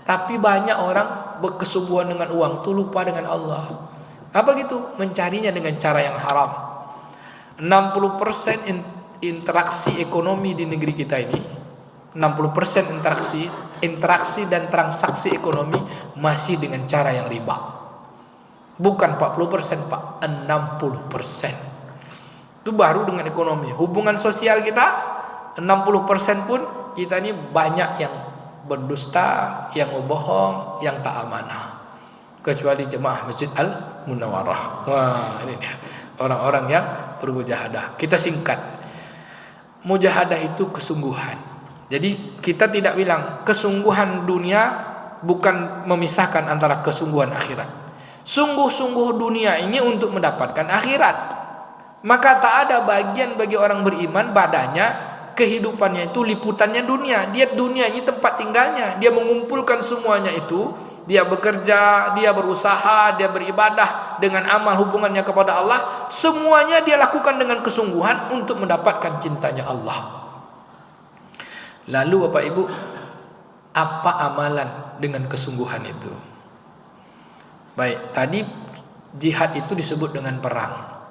Tapi banyak orang berkesungguhan dengan uang itu lupa dengan Allah. Apa gitu? Mencarinya dengan cara yang haram. 60% interaksi ekonomi di negeri kita ini, 60% interaksi dan transaksi ekonomi masih dengan cara yang riba. Bukan 40% Pak, 60%. Itu baru dengan ekonomi. Hubungan sosial kita 60% pun kita ini banyak yang berdusta, yang bohong, yang tak amanah. Kecuali jemaah Masjid Al-Munawwarah. Wah, ini dia. Orang-orang yang bermujahadah. Kita singkat. Mujahadah itu kesungguhan. Jadi kita tidak bilang kesungguhan dunia bukan memisahkan antara kesungguhan akhirat. Sungguh-sungguh dunia ini untuk mendapatkan akhirat. Maka tak ada bagian bagi orang beriman badannya, kehidupannya itu liputannya dunia. Dia dunia ini tempat tinggalnya. Dia mengumpulkan semuanya itu. Dia bekerja, dia berusaha, dia beribadah dengan amal hubungannya kepada Allah. Semuanya dia lakukan dengan kesungguhan untuk mendapatkan cintanya Allah. Lalu Bapak Ibu, apa amalan dengan kesungguhan itu? Baik, tadi jihad itu disebut dengan perang.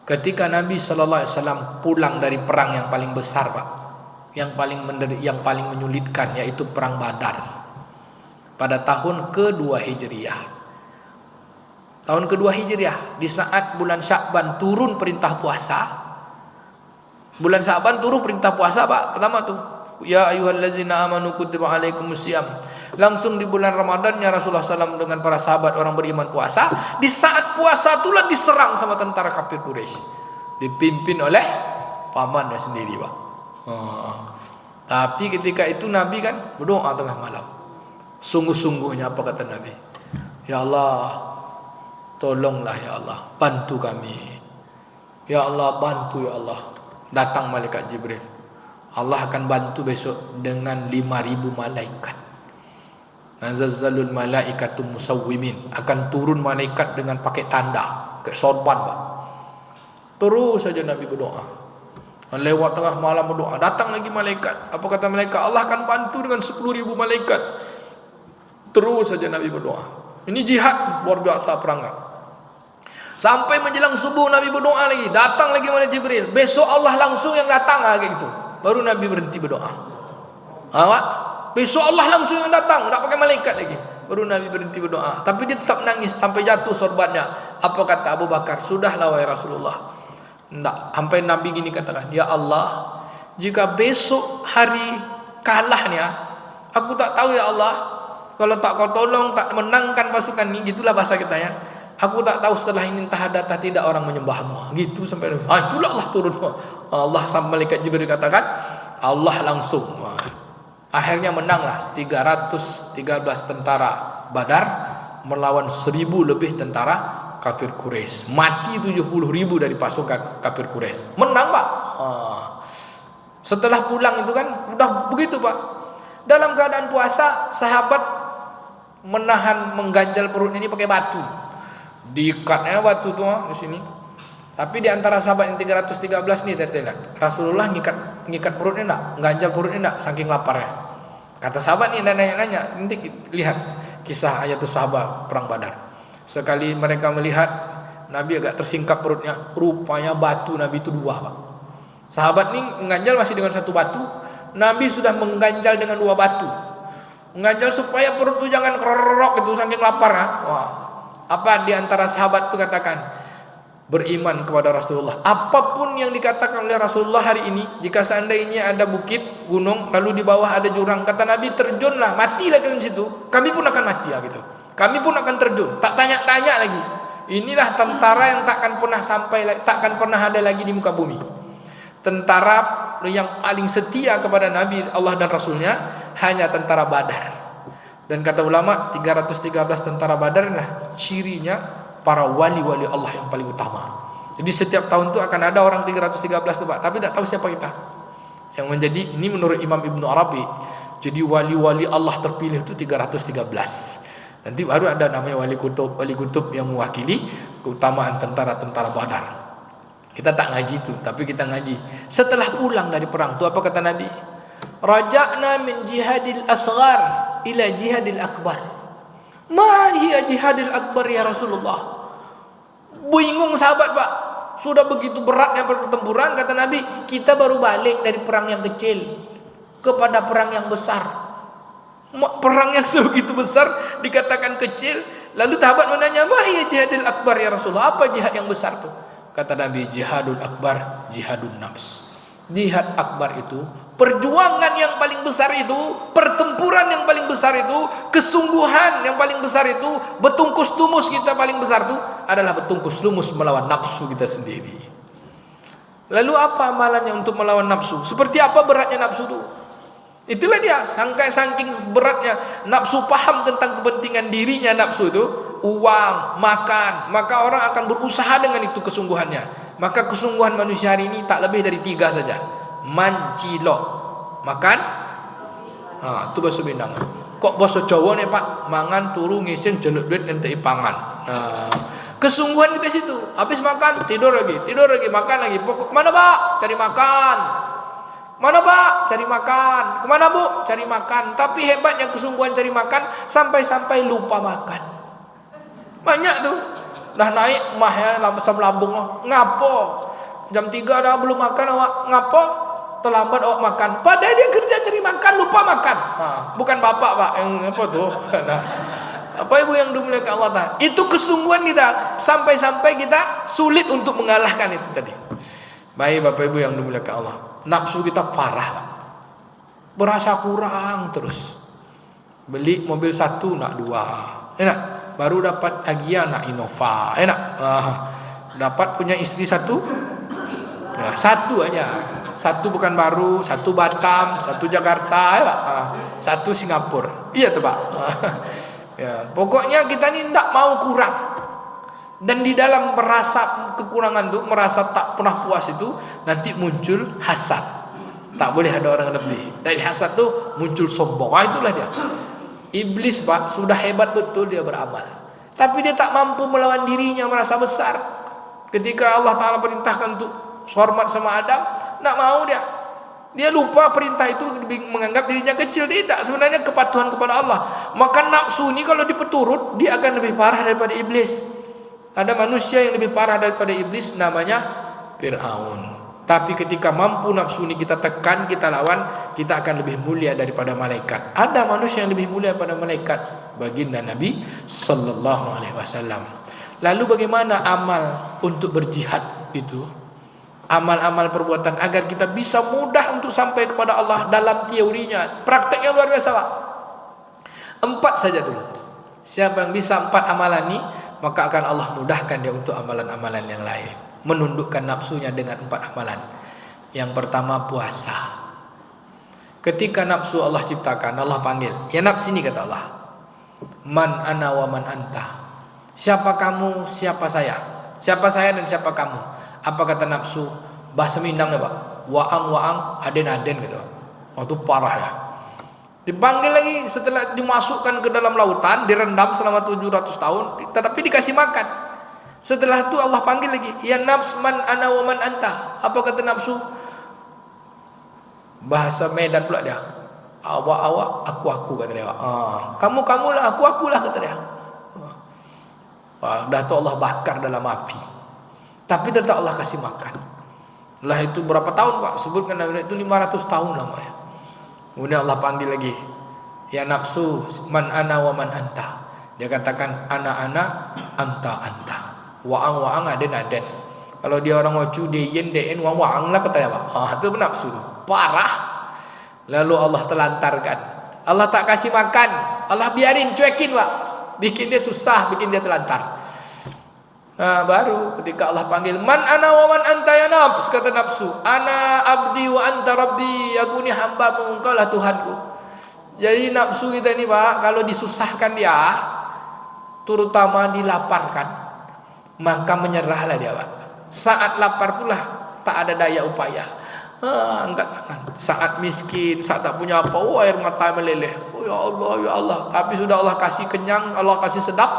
Ketika Nabi SAW pulang dari perang yang paling besar, Pak, yang paling menyulitkan, yaitu perang Badar. Pada tahun kedua Hijriah. Tahun kedua Hijriah, di saat bulan Sya'ban turun perintah puasa. Bulan Sya'ban turun perintah puasa, Pak. Pertama tuh, ya ayyuhallazina amanu kutiba alaikumusiyam. Langsung di bulan Ramadannya Rasulullah SAW dengan para sahabat orang beriman puasa. Di saat puasa itulah diserang sama tentara kafir Quraisy, dipimpin oleh pamannya sendiri, Pak. Tapi ketika itu Nabi kan berdoa tengah malam. Sungguh-sungguhnya apa kata Nabi? Ya Allah, tolonglah ya Allah, bantu kami. Ya Allah, bantu ya Allah. Datang malaikat Jibril. Allah akan bantu besok dengan 5.000 malaikat. Nazazzalul malaikatu musawwimin. Akan turun malaikat dengan pakai tanda, kayak sorban, Pak. Terus saja Nabi berdoa. Lewat tengah malam berdoa, datang lagi malaikat. Apa kata malaikat? Allah akan bantu dengan 10.000 malaikat. Terus saja Nabi berdoa. Ini jihad luar biasa perangnya. Sampai menjelang subuh Nabi berdoa lagi. Datang lagi malaikat Jibril. Besok Allah langsung yang datang kayak gitu. Baru Nabi berhenti berdoa. Besok Allah langsung yang datang, tak pakai malaikat lagi. Baru Nabi berhenti berdoa. Tapi dia tetap nangis sampai jatuh sorbannya. Apa kata Abu Bakar? Sudahlah wahai Rasulullah. Enggak, sampai Nabi gini katakan, ya Allah, jika besok hari kalahnya, aku tak tahu ya Allah, kalau tak kau tolong, tak menangkan pasukan ini, gitulah bahasa kita ya. Aku tak tahu setelah ini entah ada tak tidak orang menyembahmu. Gitu sampai itulah Allah turun. Allah sama malaikat Jibril katakan, Allah langsung. Akhirnya menanglah 313 tentara Badar melawan 1000 lebih tentara kafir Quraisy. Mati 70.000 dari pasukan kafir Quraisy. Menang, Pak. Setelah pulang itu kan udah begitu, Pak. Dalam keadaan puasa, sahabat menahan mengganjal perut ini pakai batu. Diikatnya batu tuh di sini. Tapi di antara sahabat yang 313 nih, lihat. Rasulullah ngikat perutnya enggak? Ganjal perutnya enggak saking laparnya. Kata sahabat nih dan nanya-nanya, nanti lihat kisah ayatul sahabat perang Badar. Sekali mereka melihat Nabi agak tersingkap perutnya, rupanya batu Nabi itu 2, Pak. Sahabat ini mengganjal masih dengan 1 batu, Nabi sudah mengganjal dengan 2 batu. Mengganjal supaya perut itu jangan kerok itu saking laparnya. Wah. Apa di antara sahabat itu katakan, beriman kepada Rasulullah. Apapun yang dikatakan oleh Rasulullah hari ini, jika seandainya ada bukit, gunung, lalu di bawah ada jurang, kata Nabi, terjunlah, matilah kalian situ. Kami pun akan mati ya gitu. Kami pun akan terjun, tak tanya-tanya lagi. Inilah tentara yang takkan pernah takkan pernah ada lagi di muka bumi. Tentara yang paling setia kepada Nabi Allah dan Rasulnya hanya tentara Badar. Dan kata ulama 313 tentara Badar lah cirinya para wali-wali Allah yang paling utama. Jadi setiap tahun itu akan ada orang 313 itu, Pak, tapi tak tahu siapa kita. Yang menjadi ini menurut Imam Ibnu Arabi. Jadi wali-wali Allah terpilih itu 313. Nanti baru ada namanya wali kutub yang mewakili keutamaan tentara-tentara Badar. Kita tak ngaji itu, tapi kita ngaji. Setelah pulang dari perang itu apa kata Nabi? Raja'na min jihadil asghar ila jihadil akbar. Ma hiya jihadil akbar ya Rasulullah? Bingung sahabat, Pak. Sudah begitu beratnya pertempuran, kata Nabi, kita baru balik dari perang yang kecil kepada perang yang besar. Perang yang sebegitu besar dikatakan kecil. Lalu sahabat menanya, "Mahya jihadul akbar ya Rasulullah?" Apa jihad yang besar itu? Kata Nabi, jihadul akbar jihadun nafs. Jihad akbar itu perjuangan yang paling besar itu, pertempuran yang paling besar itu, kesungguhan yang paling besar itu, betungkus lumus kita paling besar itu adalah betungkus lumus melawan nafsu kita sendiri. Lalu apa amalannya untuk melawan nafsu? Seperti apa beratnya nafsu itu? Itulah dia, saking beratnya nafsu paham tentang kepentingan dirinya nafsu itu, uang, makan, maka orang akan berusaha dengan itu kesungguhannya. Maka kesungguhan manusia hari ini tak lebih dari 3 saja. Mancilok, makan, itu bahasa Minang. Kok bahasa Jawa nih Pak? Mangan turu ngising jeluk duit ngenteni pangan. Kesungguhan kita situ. Habis makan tidur lagi, makan lagi. Pokok mana Pak? Cari makan. Mana Pak? Cari makan. Kemana Bu? Cari makan. Tapi hebatnya kesungguhan cari makan sampai-sampai lupa makan. Banyak tuh. Dah naik mah ya asam lambung. Ngapo? Jam 3 dah belum makan awak. Ngapo? Terlambat awak makan. Padahal dia kerja cari makan lupa makan. Bukan bapak Pak yang apa tuh. Apa Ibu yang dimuliakan Allah ta? Itu kesungguhan kita sampai-sampai kita sulit untuk mengalahkan itu tadi. Baik Bapak Ibu yang dimuliakan Allah. Nafsu kita parah, Pak. Berasa kurang terus. Beli mobil 1 nak 2. Enak. Baru dapat Agya nak Innova. Enak. Dapat punya istri 1. Ya, 1 aja. 1 bukan baru, 1 Batam, 1 Jakarta, ya, Pak. 1 Singapura. Iya tuh, Pak. Ya, pokoknya kita ini tidak mau kurang. Dan di dalam merasa kekurangan itu, merasa tak pernah puas itu, nanti muncul hasad. Tak boleh ada orang lebih. Dari hasad itu muncul sombong. Itulah dia. Iblis Pak, sudah hebat betul dia beramal. Tapi dia tak mampu melawan dirinya, merasa besar. Ketika Allah Ta'ala perintahkan untuk hormat sama Adam, tak mau dia. Dia lupa perintah itu, menganggap dirinya kecil. Tidak, sebenarnya kepatuhan kepada Allah. Maka nafsu ini kalau dipeturut, dia akan lebih parah daripada iblis. Ada manusia yang lebih parah daripada iblis, namanya Fir'aun. Tapi ketika mampu nafsu ini kita tekan, kita lawan, kita akan lebih mulia daripada malaikat. Ada manusia yang lebih mulia daripada malaikat, baginda Nabi sallallahu alaihi wasallam. Lalu bagaimana amal untuk berjihad itu? Amal-amal perbuatan agar kita bisa mudah untuk sampai kepada Allah dalam teorinya. Prakteknya luar biasa, Pak. 4 saja dulu. Siapa yang bisa 4 amalan ini, maka akan Allah mudahkan dia untuk amalan-amalan yang lain. Menundukkan nafsunya dengan 4 amalan. Yang pertama puasa. Ketika nafsu Allah ciptakan, Allah panggil, ya nafs ini, kata Allah, man ana wa man anta. Siapa kamu, siapa saya? Siapa saya dan siapa kamu? Apa kata nafsu? Bahasa Minang dah, Pak. Waang, aden gitu, Pak. Oh, itu parah ya. Dipanggil lagi setelah dimasukkan ke dalam lautan, direndam selama 700 tahun, tetapi dikasih makan. Setelah itu Allah panggil lagi, ya nafs man ana wa man anta. Apa kata nafsu? Bahasa Medan pula dia. Awak, aku kata dia. Kamulah, akulah kata dia. Dah tu Allah bakar dalam api. Tapi tetap Allah kasih makan. Lah itu berapa tahun, Pak? Sebutkan itu 500 tahun lamanya. Kemudian Allah panggil lagi, ya nafsu man ana wa man anta. Dia katakan ana anta. Waang aden. Kalau dia orang Ocu deyen waang lah kata dia, Pak. Itu nafsu. Parah. Lalu Allah telantarkan. Allah tak kasih makan. Allah biarin, cuekin, Pak. Bikin dia susah, bikin dia telantar. Baru ketika Allah panggil, man ana wa man anta ya nafs, kata nafsu, ana abdi wa anta rabbi, aku ni hambamu, engkau lah Tuhanku. Jadi nafsu kita ni, Pak, kalau disusahkan dia, terutama dilaparkan, maka menyerahlah dia, Pak. Saat lapar itulah tak ada daya upaya, angkat tangan. Saat miskin, saat tak punya apa, air mata meleleh. Ya Allah. Tapi sudah Allah kasih kenyang, Allah kasih sedap,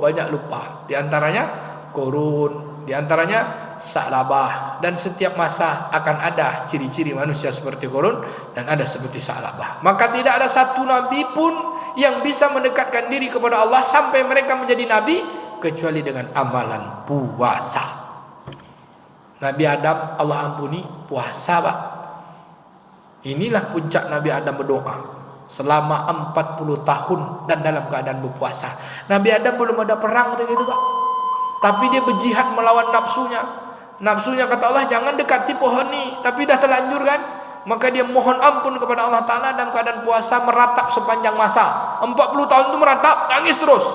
banyak lupa. Di antaranya korun, di antaranya sa'labah. Dan setiap masa akan ada ciri-ciri manusia seperti korun dan ada seperti sa'labah. Maka tidak ada satu nabi pun yang bisa mendekatkan diri kepada Allah sampai mereka menjadi nabi kecuali dengan amalan puasa. Nabi Adam Allah ampuni puasa, Pak. Inilah puncak Nabi Adam berdoa selama 40 tahun dan dalam keadaan berpuasa. Nabi Adam belum ada perang gitu, Pak. Tapi dia berjihad melawan nafsunya. Nafsunya kata Allah, jangan dekati pohon ni, tapi dah terlanjur kan? Maka dia mohon ampun kepada Allah Ta'ala dalam keadaan puasa, meratap sepanjang masa. 40 tahun itu meratap, nangis terus.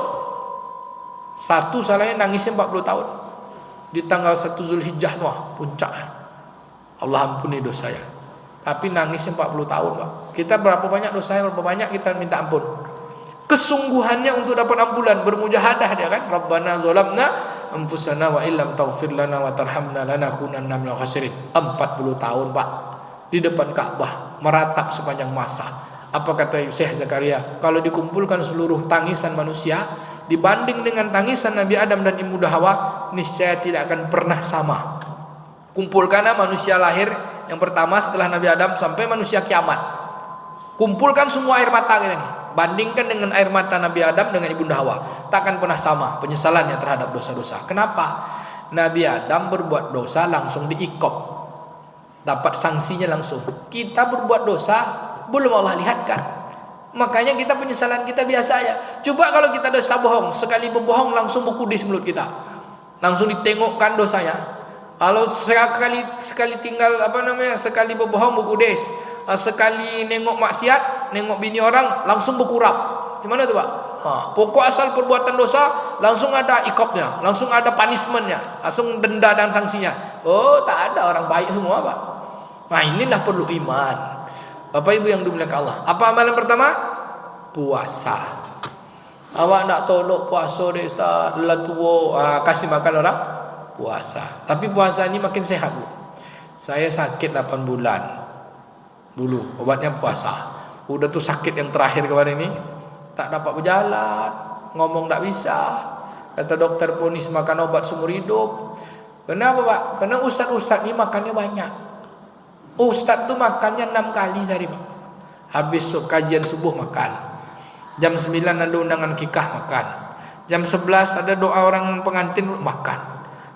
Satu salahnya nangisnya 40 tahun. Di tanggal 1 Zulhijjah, wah puncaknya. Allah ampuni dosa ya. Tapi nangisnya 40 tahun, Pak. Kita berapa banyak dosanya, berapa banyak kita minta ampun. Kesungguhannya untuk dapat ampunan, bermujahadah dia kan. Rabbana zalamna anfusana wa illam taghfir lana wa tarhamna lanakunanna minal khasirin. 40 tahun, Pak. Di depan Ka'bah, meratap sepanjang masa. Apa kata Syekh Zakaria? Kalau dikumpulkan seluruh tangisan manusia dibanding dengan tangisan Nabi Adam dan Ibu Hawa, niscaya tidak akan pernah sama. Kumpulkanlah manusia lahir yang pertama setelah Nabi Adam sampai manusia kiamat. Kumpulkan semua air mata kita nih. Bandingkan dengan air mata Nabi Adam dengan Ibu Hawa, takkan pernah sama penyesalannya terhadap dosa-dosa. Kenapa? Nabi Adam berbuat dosa langsung diikop, dapat sanksinya langsung. Kita berbuat dosa belum Allah lihatkan, makanya kita penyesalan kita biasa aja. Coba kalau kita dosa bohong, sekali berbohong langsung berkudis mulut kita, langsung ditengokkan dosanya. Kalau sekali tinggal sekali berbohong berkudis, sekali nengok maksiat, nengok bini orang langsung berkurap. Gimana tuh, Pak? Pokok asal perbuatan dosa langsung ada ikopnya, langsung ada punishmentnya, langsung denda dan sanksinya. Tak ada orang baik semua, Pak. Nah, inilah perlu iman. Bapak Ibu yang dimuliakan Allah. Apa amalan pertama? Puasa. Awak nak tolok puasa deh, Ustaz. Lelah tua, kasih makan orang puasa. Tapi puasa ini makin sehat, Bu. Saya sakit 8 bulan dulu, obatnya puasa. Udah tuh sakit yang terakhir kemarin ini, tak dapat berjalan, ngomong tak bisa. Kata dokter ponis makan obat seumur hidup. Kenapa, Pak? Karena ustaz-ustaz ini makannya banyak. Ustaz tuh makannya 6 kali sehari, Pak. Habis kajian subuh makan, jam 9 ada undangan kikah makan, jam 11 ada doa orang pengantin makan,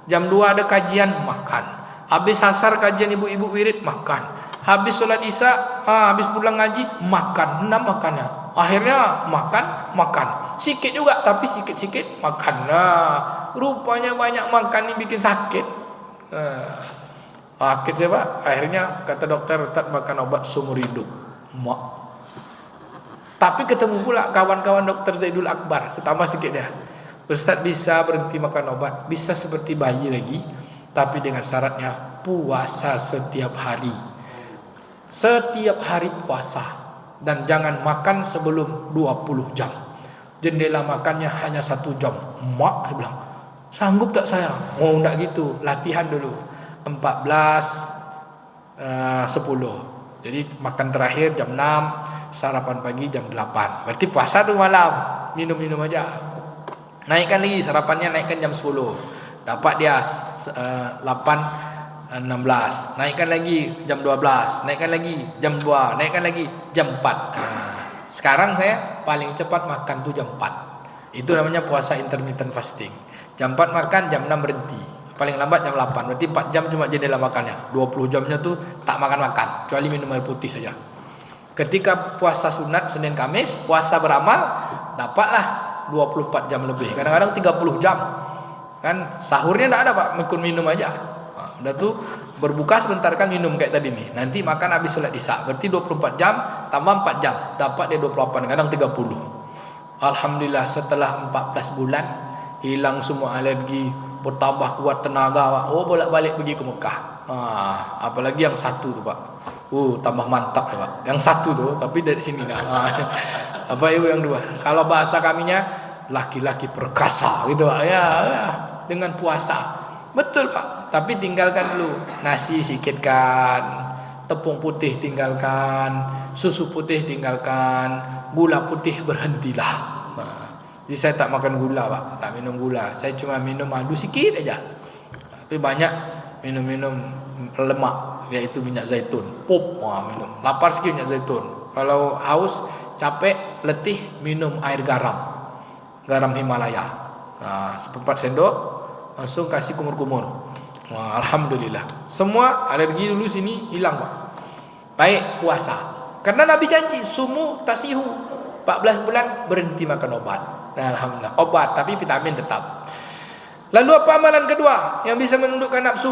jam 2 ada kajian makan, habis asar kajian ibu-ibu wirid makan, habis sholat isya, habis pulang ngaji makan, 6 makannya. Akhirnya makan. Sikit juga, tapi sikit-sikit makan. Nah, rupanya banyak makan ini bikin sakit. Sakit saya Pak. Akhirnya kata dokter, Ustaz makan obat seumur hidup. Tapi ketemu pula kawan-kawan dokter Zaidul Akbar, tambah sikit dia. Ustaz bisa berhenti makan obat, bisa seperti bayi lagi, tapi dengan syaratnya puasa setiap hari. Setiap hari puasa. Dan jangan makan sebelum 20 jam. Jendela makannya hanya 1 jam. Mak saya bilang, sanggup tak saya? Oh enggak gitu, latihan dulu 14:10. Jadi makan terakhir jam 6, sarapan pagi jam 8. Berarti puasa tuh malam, minum-minum aja. Naikkan lagi sarapannya, naikkan jam 10. Dapat dia 8:16. Naikkan lagi jam 12, naikkan lagi jam 2, naikkan lagi jam 4. Sekarang saya paling cepat makan tuh jam 4. Itu namanya puasa intermittent fasting. Jam 4 makan, jam 6 berhenti. Paling lambat jam 8. Berarti 4 jam cuma jendela makannya. 20 jamnya tuh tak makan-makan, kecuali minum air putih saja. Ketika puasa sunat Senin Kamis, puasa beramal, dapatlah 24 jam lebih. Kadang-kadang 30 jam. Kan sahurnya enggak ada Pak, minum aja. Udah tuh berbuka sebentar kan minum kayak tadi nih. Nanti makan habis sholat isya. Berarti 24 jam tambah 4 jam. Dapat dia 28, kadang 30. Alhamdulillah setelah 14 bulan hilang semua alergi, bertambah kuat tenaga Pak. Oh bolak-balik pergi ke Mekah. Apalagi yang satu tuh Pak. Tambah mantap ya Pak. Yang satu tuh tapi dari sini dah. Apa ibu yang dua? Kalau bahasa kaminya laki-laki perkasa gitu Pak. Ya, dengan puasa. Betul Pak. Tapi tinggalkan dulu nasi sikitkan, tepung putih tinggalkan, susu putih tinggalkan, gula putih berhentilah. Jadi saya tak makan gula Pak, tak minum gula. Saya cuma minum madu sikit aja. Tapi banyak minum lemak, yaitu minyak zaitun. Minum. Lapar sikit minyak zaitun. Kalau haus, capek, letih, minum air garam. Garam Himalaya. Seperempat sendok, langsung kasih kumur-kumur. Alhamdulillah. Semua alergi dulu sini hilang Pak. Baik puasa. Karena Nabi janji sumu tasihu. 14 bulan berhenti makan obat. Nah, alhamdulillah. Obat tapi vitamin tetap. Lalu apa amalan kedua yang bisa menundukkan nafsu?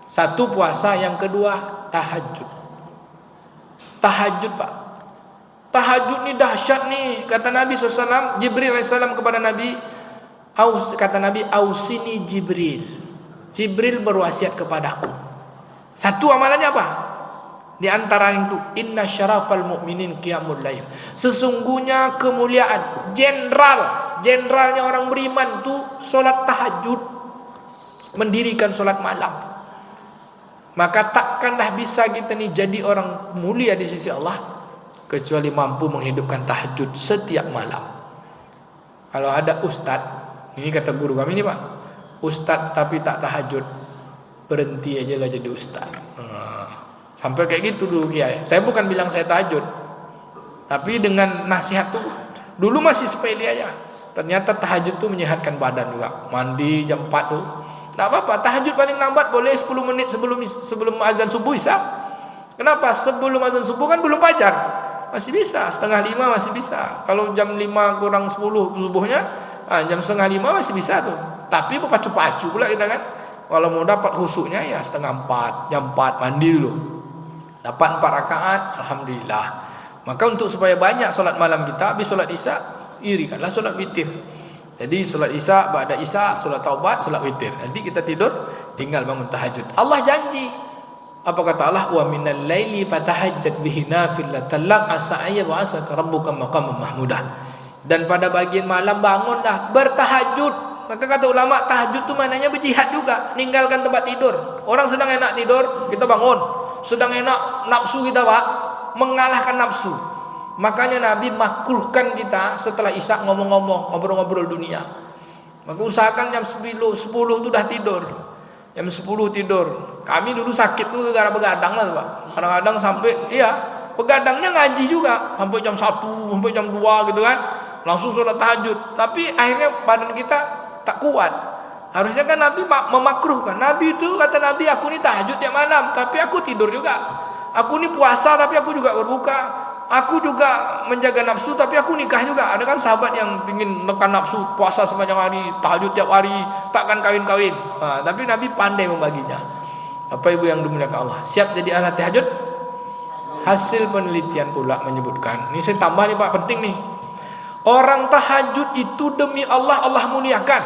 Satu puasa, yang kedua tahajud. Tahajud Pak. Tahajud ni dahsyat nih. Kata Nabi SAW, Jibril AS kepada Nabi, kata Nabi, ausini Jibril. Jibril berwasiat kepadaku. Satu amalannya apa? Di antara itu, inna syarafal mu'minin qiyamul lail. Sesungguhnya kemuliaan generalnya orang beriman itu solat tahajud, mendirikan solat malam. Maka takkanlah bisa kita ni jadi orang mulia di sisi Allah kecuali mampu menghidupkan tahajud setiap malam. Kalau ada ustaz, ini kata guru kami ni Pak, ustaz tapi tak tahajud, berhenti aja lah jadi ustaz. Sampai kayak gitu dulu kiai. Saya bukan bilang saya tahajud, tapi dengan nasihat tuh dulu masih sepele aja. Ternyata tahajud tuh menyehatkan badan juga. Mandi jam 4 tuh tak apa-apa. Tahajud paling lambat boleh 10 menit sebelum azan subuh bisa. Kenapa? Sebelum azan subuh kan belum fajar, masih bisa. 4:30 masih bisa. Kalau jam 5 kurang 10 subuhnya, jam 4:30 masih bisa tuh. Tapi berpacu-pacu pula kita kan. Kalau mau dapat khusyuknya ya 3:30, jam 4 mandi dulu. Dapat 4 rakaat, alhamdulillah. Maka untuk supaya banyak solat malam kita, habis solat isya, irikanlah solat witir. Jadi solat isya, ba'da isya, solat taubat, solat witir. Nanti kita tidur, tinggal bangun tahajud. Allah janji. Apa kata Allah? Wa minal laili fatahajjat bihi nafilatan lak asa wa asaka rabbuka maqaman mahmudah. Dan pada bagian malam bangunlah bertahajud. Maka kata ulama, tahajud itu maknanya berjihad juga. Ninggalkan tempat tidur. Orang sedang enak tidur, kita bangun. Sedang enak nafsu kita Pak, mengalahkan nafsu. Makanya Nabi makruhkan kita setelah isya ngomong-ngomong, ngobrol-ngobrol dunia. Maka usahakan jam 10 itu dah tidur. Jam 10 tidur. Kami dulu sakit tuh gara-gara begadang lah Pak. Kadang-kadang sampai begadangnya ngaji juga sampai jam 1, sampai jam 2 gitu kan. Langsung sholat tahajud. Tapi akhirnya badan kita tak kuat. Harusnya kan Nabi memakruhkan. Nabi itu kata Nabi, aku ni tahajud tiap malam, tapi aku tidur juga. Aku ni puasa, tapi aku juga berbuka. aku juga menjaga nafsu, tapi aku nikah juga. Ada kan sahabat yang ingin menekan nafsu, puasa sepanjang hari, tahajud tiap hari, takkan kawin-kawin. Tapi Nabi pandai membaginya. Bapak Ibu yang dimuliakan Allah, siap jadi ahli tahajud? Hasil penelitian pula menyebutkan, ini saya tambah nih Pak, penting nih. Orang tahajud itu demi Allah, Allah muliakan.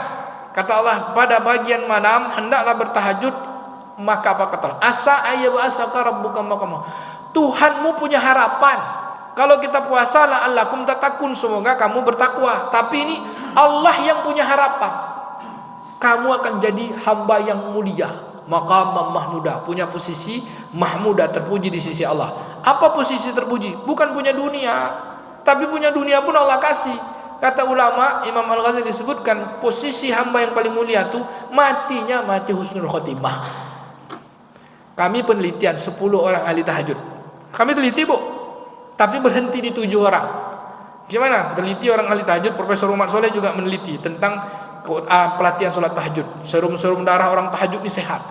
Kata Allah, pada bagian malam hendaklah bertahajud. Maka apa kata Allah? Asa ayyab'asaka rabbuka maqama. Tuhanmu punya harapan. Kalau kita puasa, la'allakum tatakun, semoga kamu bertakwa. Tapi ini Allah yang punya harapan. Kamu akan jadi hamba yang mulia, maqam mahmuda, punya posisi mahmuda, terpuji di sisi Allah. Apa posisi terpuji? Bukan punya dunia, tapi punya dunia pun Allah kasih. Kata ulama, Imam Al-Ghazali disebutkan, posisi hamba yang paling mulia itu matinya mati husnul khotimah. Kami penelitian 10 orang ahli tahajud. Kami teliti Bu, tapi berhenti di 7 orang. Gimana? Peneliti orang ahli tahajud, Profesor Umar Soleh juga meneliti tentang pelatihan sholat tahajud. Serum-serum darah orang tahajud ini sehat.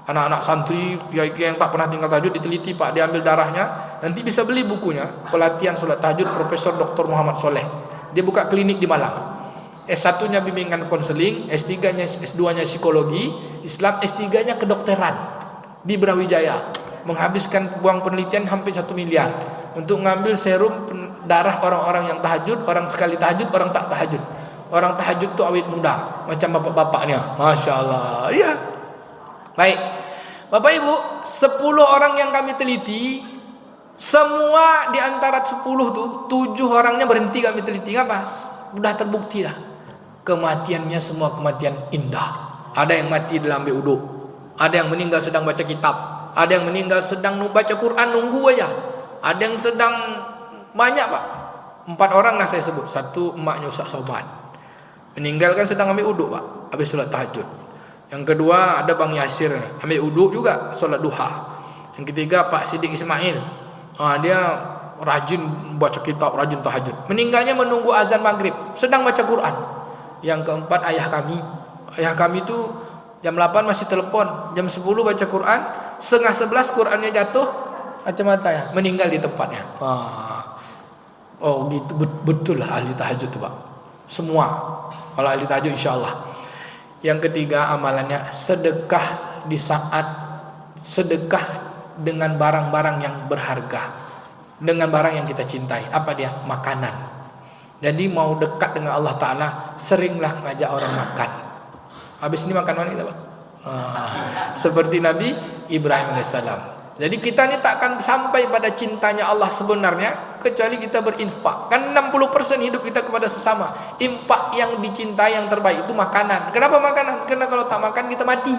Anak-anak santri, kiai-kiai yang tak pernah tinggal tahajud diteliti Pak, diambil darahnya. Nanti bisa beli bukunya, pelatihan sholat tahajud Profesor Dr. Muhammad Soleh. Dia buka klinik di Malang. S1-nya bimbingan konseling, S3-nya, S2-nya psikologi Islam, S3-nya kedokteran di Brawijaya. Menghabiskan uang penelitian hampir 1 miliar untuk ngambil serum darah orang-orang yang tahajud, orang sekali tahajud, orang tak tahajud. Orang tahajud itu awet muda, macam bapak-bapaknya. Masya Allah. Iya. Baik, Bapak Ibu, 10 orang yang kami teliti, semua di antara 10 tuh 7 orangnya berhenti kami teliti. Ngapa? Udah terbukti dah. Kematiannya semua kematian indah. Ada yang mati dalam wudu, ada yang meninggal sedang baca kitab, ada yang meninggal sedang baca Quran nunggu aja, ada yang sedang banyak Pak. 4 orang lah saya sebut. Satu emaknya Ustaz Sobat, meninggal kan sedang ambil wudu Pak, habis sholat tahajud. Yang kedua ada Bang Yasir, ambil wudu juga sholat duha. Yang ketiga Pak Sidik Ismail, dia rajin baca kitab, rajin tahajud. Meninggalnya menunggu azan maghrib, sedang baca Quran. Yang keempat ayah kami. Ayah kami itu jam 8 masih telepon, jam 10 baca Quran, setengah 11 Qurannya jatuh kacamata ya, meninggal di tempatnya. Oh gitu, betul lah ahli tahajud itu Pak. Semua kalau ahli tahajud insyaallah. Yang ketiga amalannya sedekah di saat sedekah dengan barang-barang yang berharga, dengan barang yang kita cintai. Apa dia? Makanan. Jadi mau dekat dengan Allah Ta'ala, seringlah ngajak orang makan. Habis ini makan mana kita Pak? Seperti Nabi Ibrahim AS. Jadi kita ini tak akan sampai pada cintanya Allah sebenarnya kecuali kita berinfak. Kan 60% hidup kita kepada sesama. Infak yang dicintai yang terbaik itu makanan. Kenapa makanan? Karena kalau tak makan kita mati.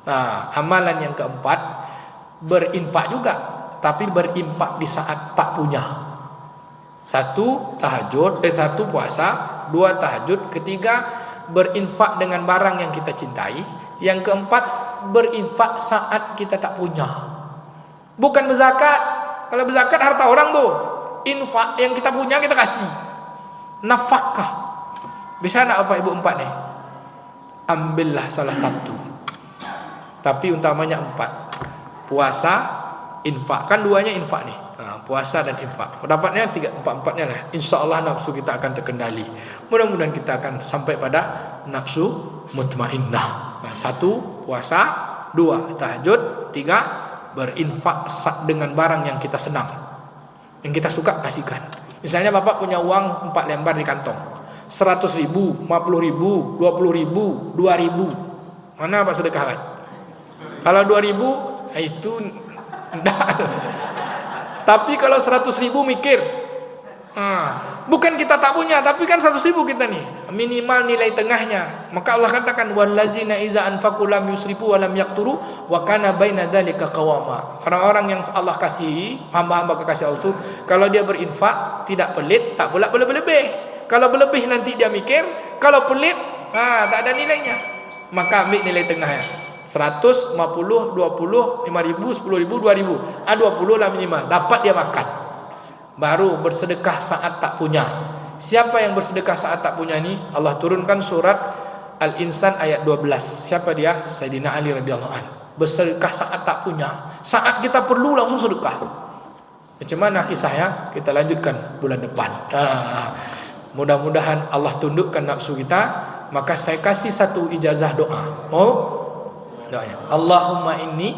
Nah, amalan yang keempat, berinfak juga, tapi berinfak di saat tak punya. 1 tahajud, 1 puasa, 2 tahajud, ketiga berinfak dengan barang yang kita cintai, yang keempat berinfak saat kita tak punya. Bukan berzakat. Kalau berzakat harta orang tuh. Infak yang kita punya kita kasih. Nafkah. Bisa nak Bapak Ibu 4 nih? Ambillah salah satu. Tapi utamanya 4. Puasa, infak. Kan 2-nya infak nih. Puasa dan infak. Dapatnya 4-4-nya lah. InsyaAllah nafsu kita akan terkendali. Mudah-mudahan kita akan sampai pada nafsu mutmainnah. 1 puasa, 2 tahajud, 3 berinfak dengan barang yang kita senang, yang kita suka kasihkan. Misalnya Bapak punya uang 4 lembar di kantong, 100.000, 50.000, 20.000, 2.000, mana Bapak sedekahkan? Kalau 2.000 itu enggak. Tapi kalau 100.000 mikir. Bukan kita tak punya, tapi kan 100.000 kita nih, minimal nilai tengahnya. Maka Allah katakan wallazina iza anfaqu lam yusrifu wa lam yaqturu wa kana baina dzalika qawama. Orang-orang yang Allah kasihi, hamba-hamba kekasih Allah, kalau dia berinfak tidak pelit, tak pula berlebih. Kalau berlebih nanti dia mikir, kalau pelit tak ada nilainya. Maka ambil nilai tengahnya. 100, 50, 20, 5.000, 10.000, 2.000. 20 lah minimal, dapat dia makan. Baru bersedekah saat tak punya. Siapa yang bersedekah saat tak punya ini? Allah turunkan surat Al-Insan ayat 12. Siapa dia? Sayyidina Ali radhiyallahu anhu. Bersedekah saat tak punya. Saat kita perlu langsung sedekah. Macam mana kisahnya? Kita lanjutkan bulan depan. Mudah-mudahan Allah tundukkan nafsu kita. Maka saya kasih satu ijazah doa. Oh, doanya. Allahumma inni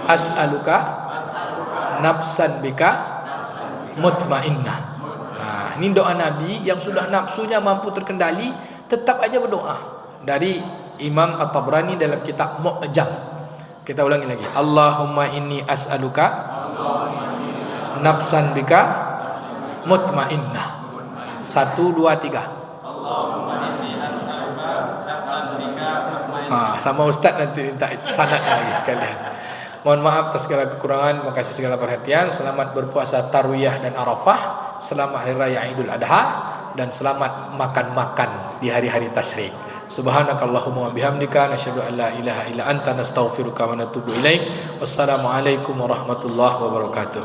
as'aluka nafsan bika mutmainnah. Ini doa Nabi yang sudah nafsunya mampu terkendali, tetap aja berdoa. Dari Imam At-Tabrani dalam kitab Mu'jam. Kita ulangi lagi. Allahumma inni as'aluka nafsan bika mutmainnah. 1, 2, 3. Sama Ustaz nanti minta sanadnya lagi sekalian. Mohon maaf atas segala kekurangan, makasih segala perhatian. Selamat berpuasa Tarwiyah dan Arafah. Selamat Hari Raya Idul Adha. Dan selamat makan-makan di hari-hari tasyrik. Subhanakallahumma wa bihamdika nasyhadu an la ilaha illa anta nastaghfiruka wa natubu ilaik. Wassalamualaikum warahmatullahi wabarakatuh.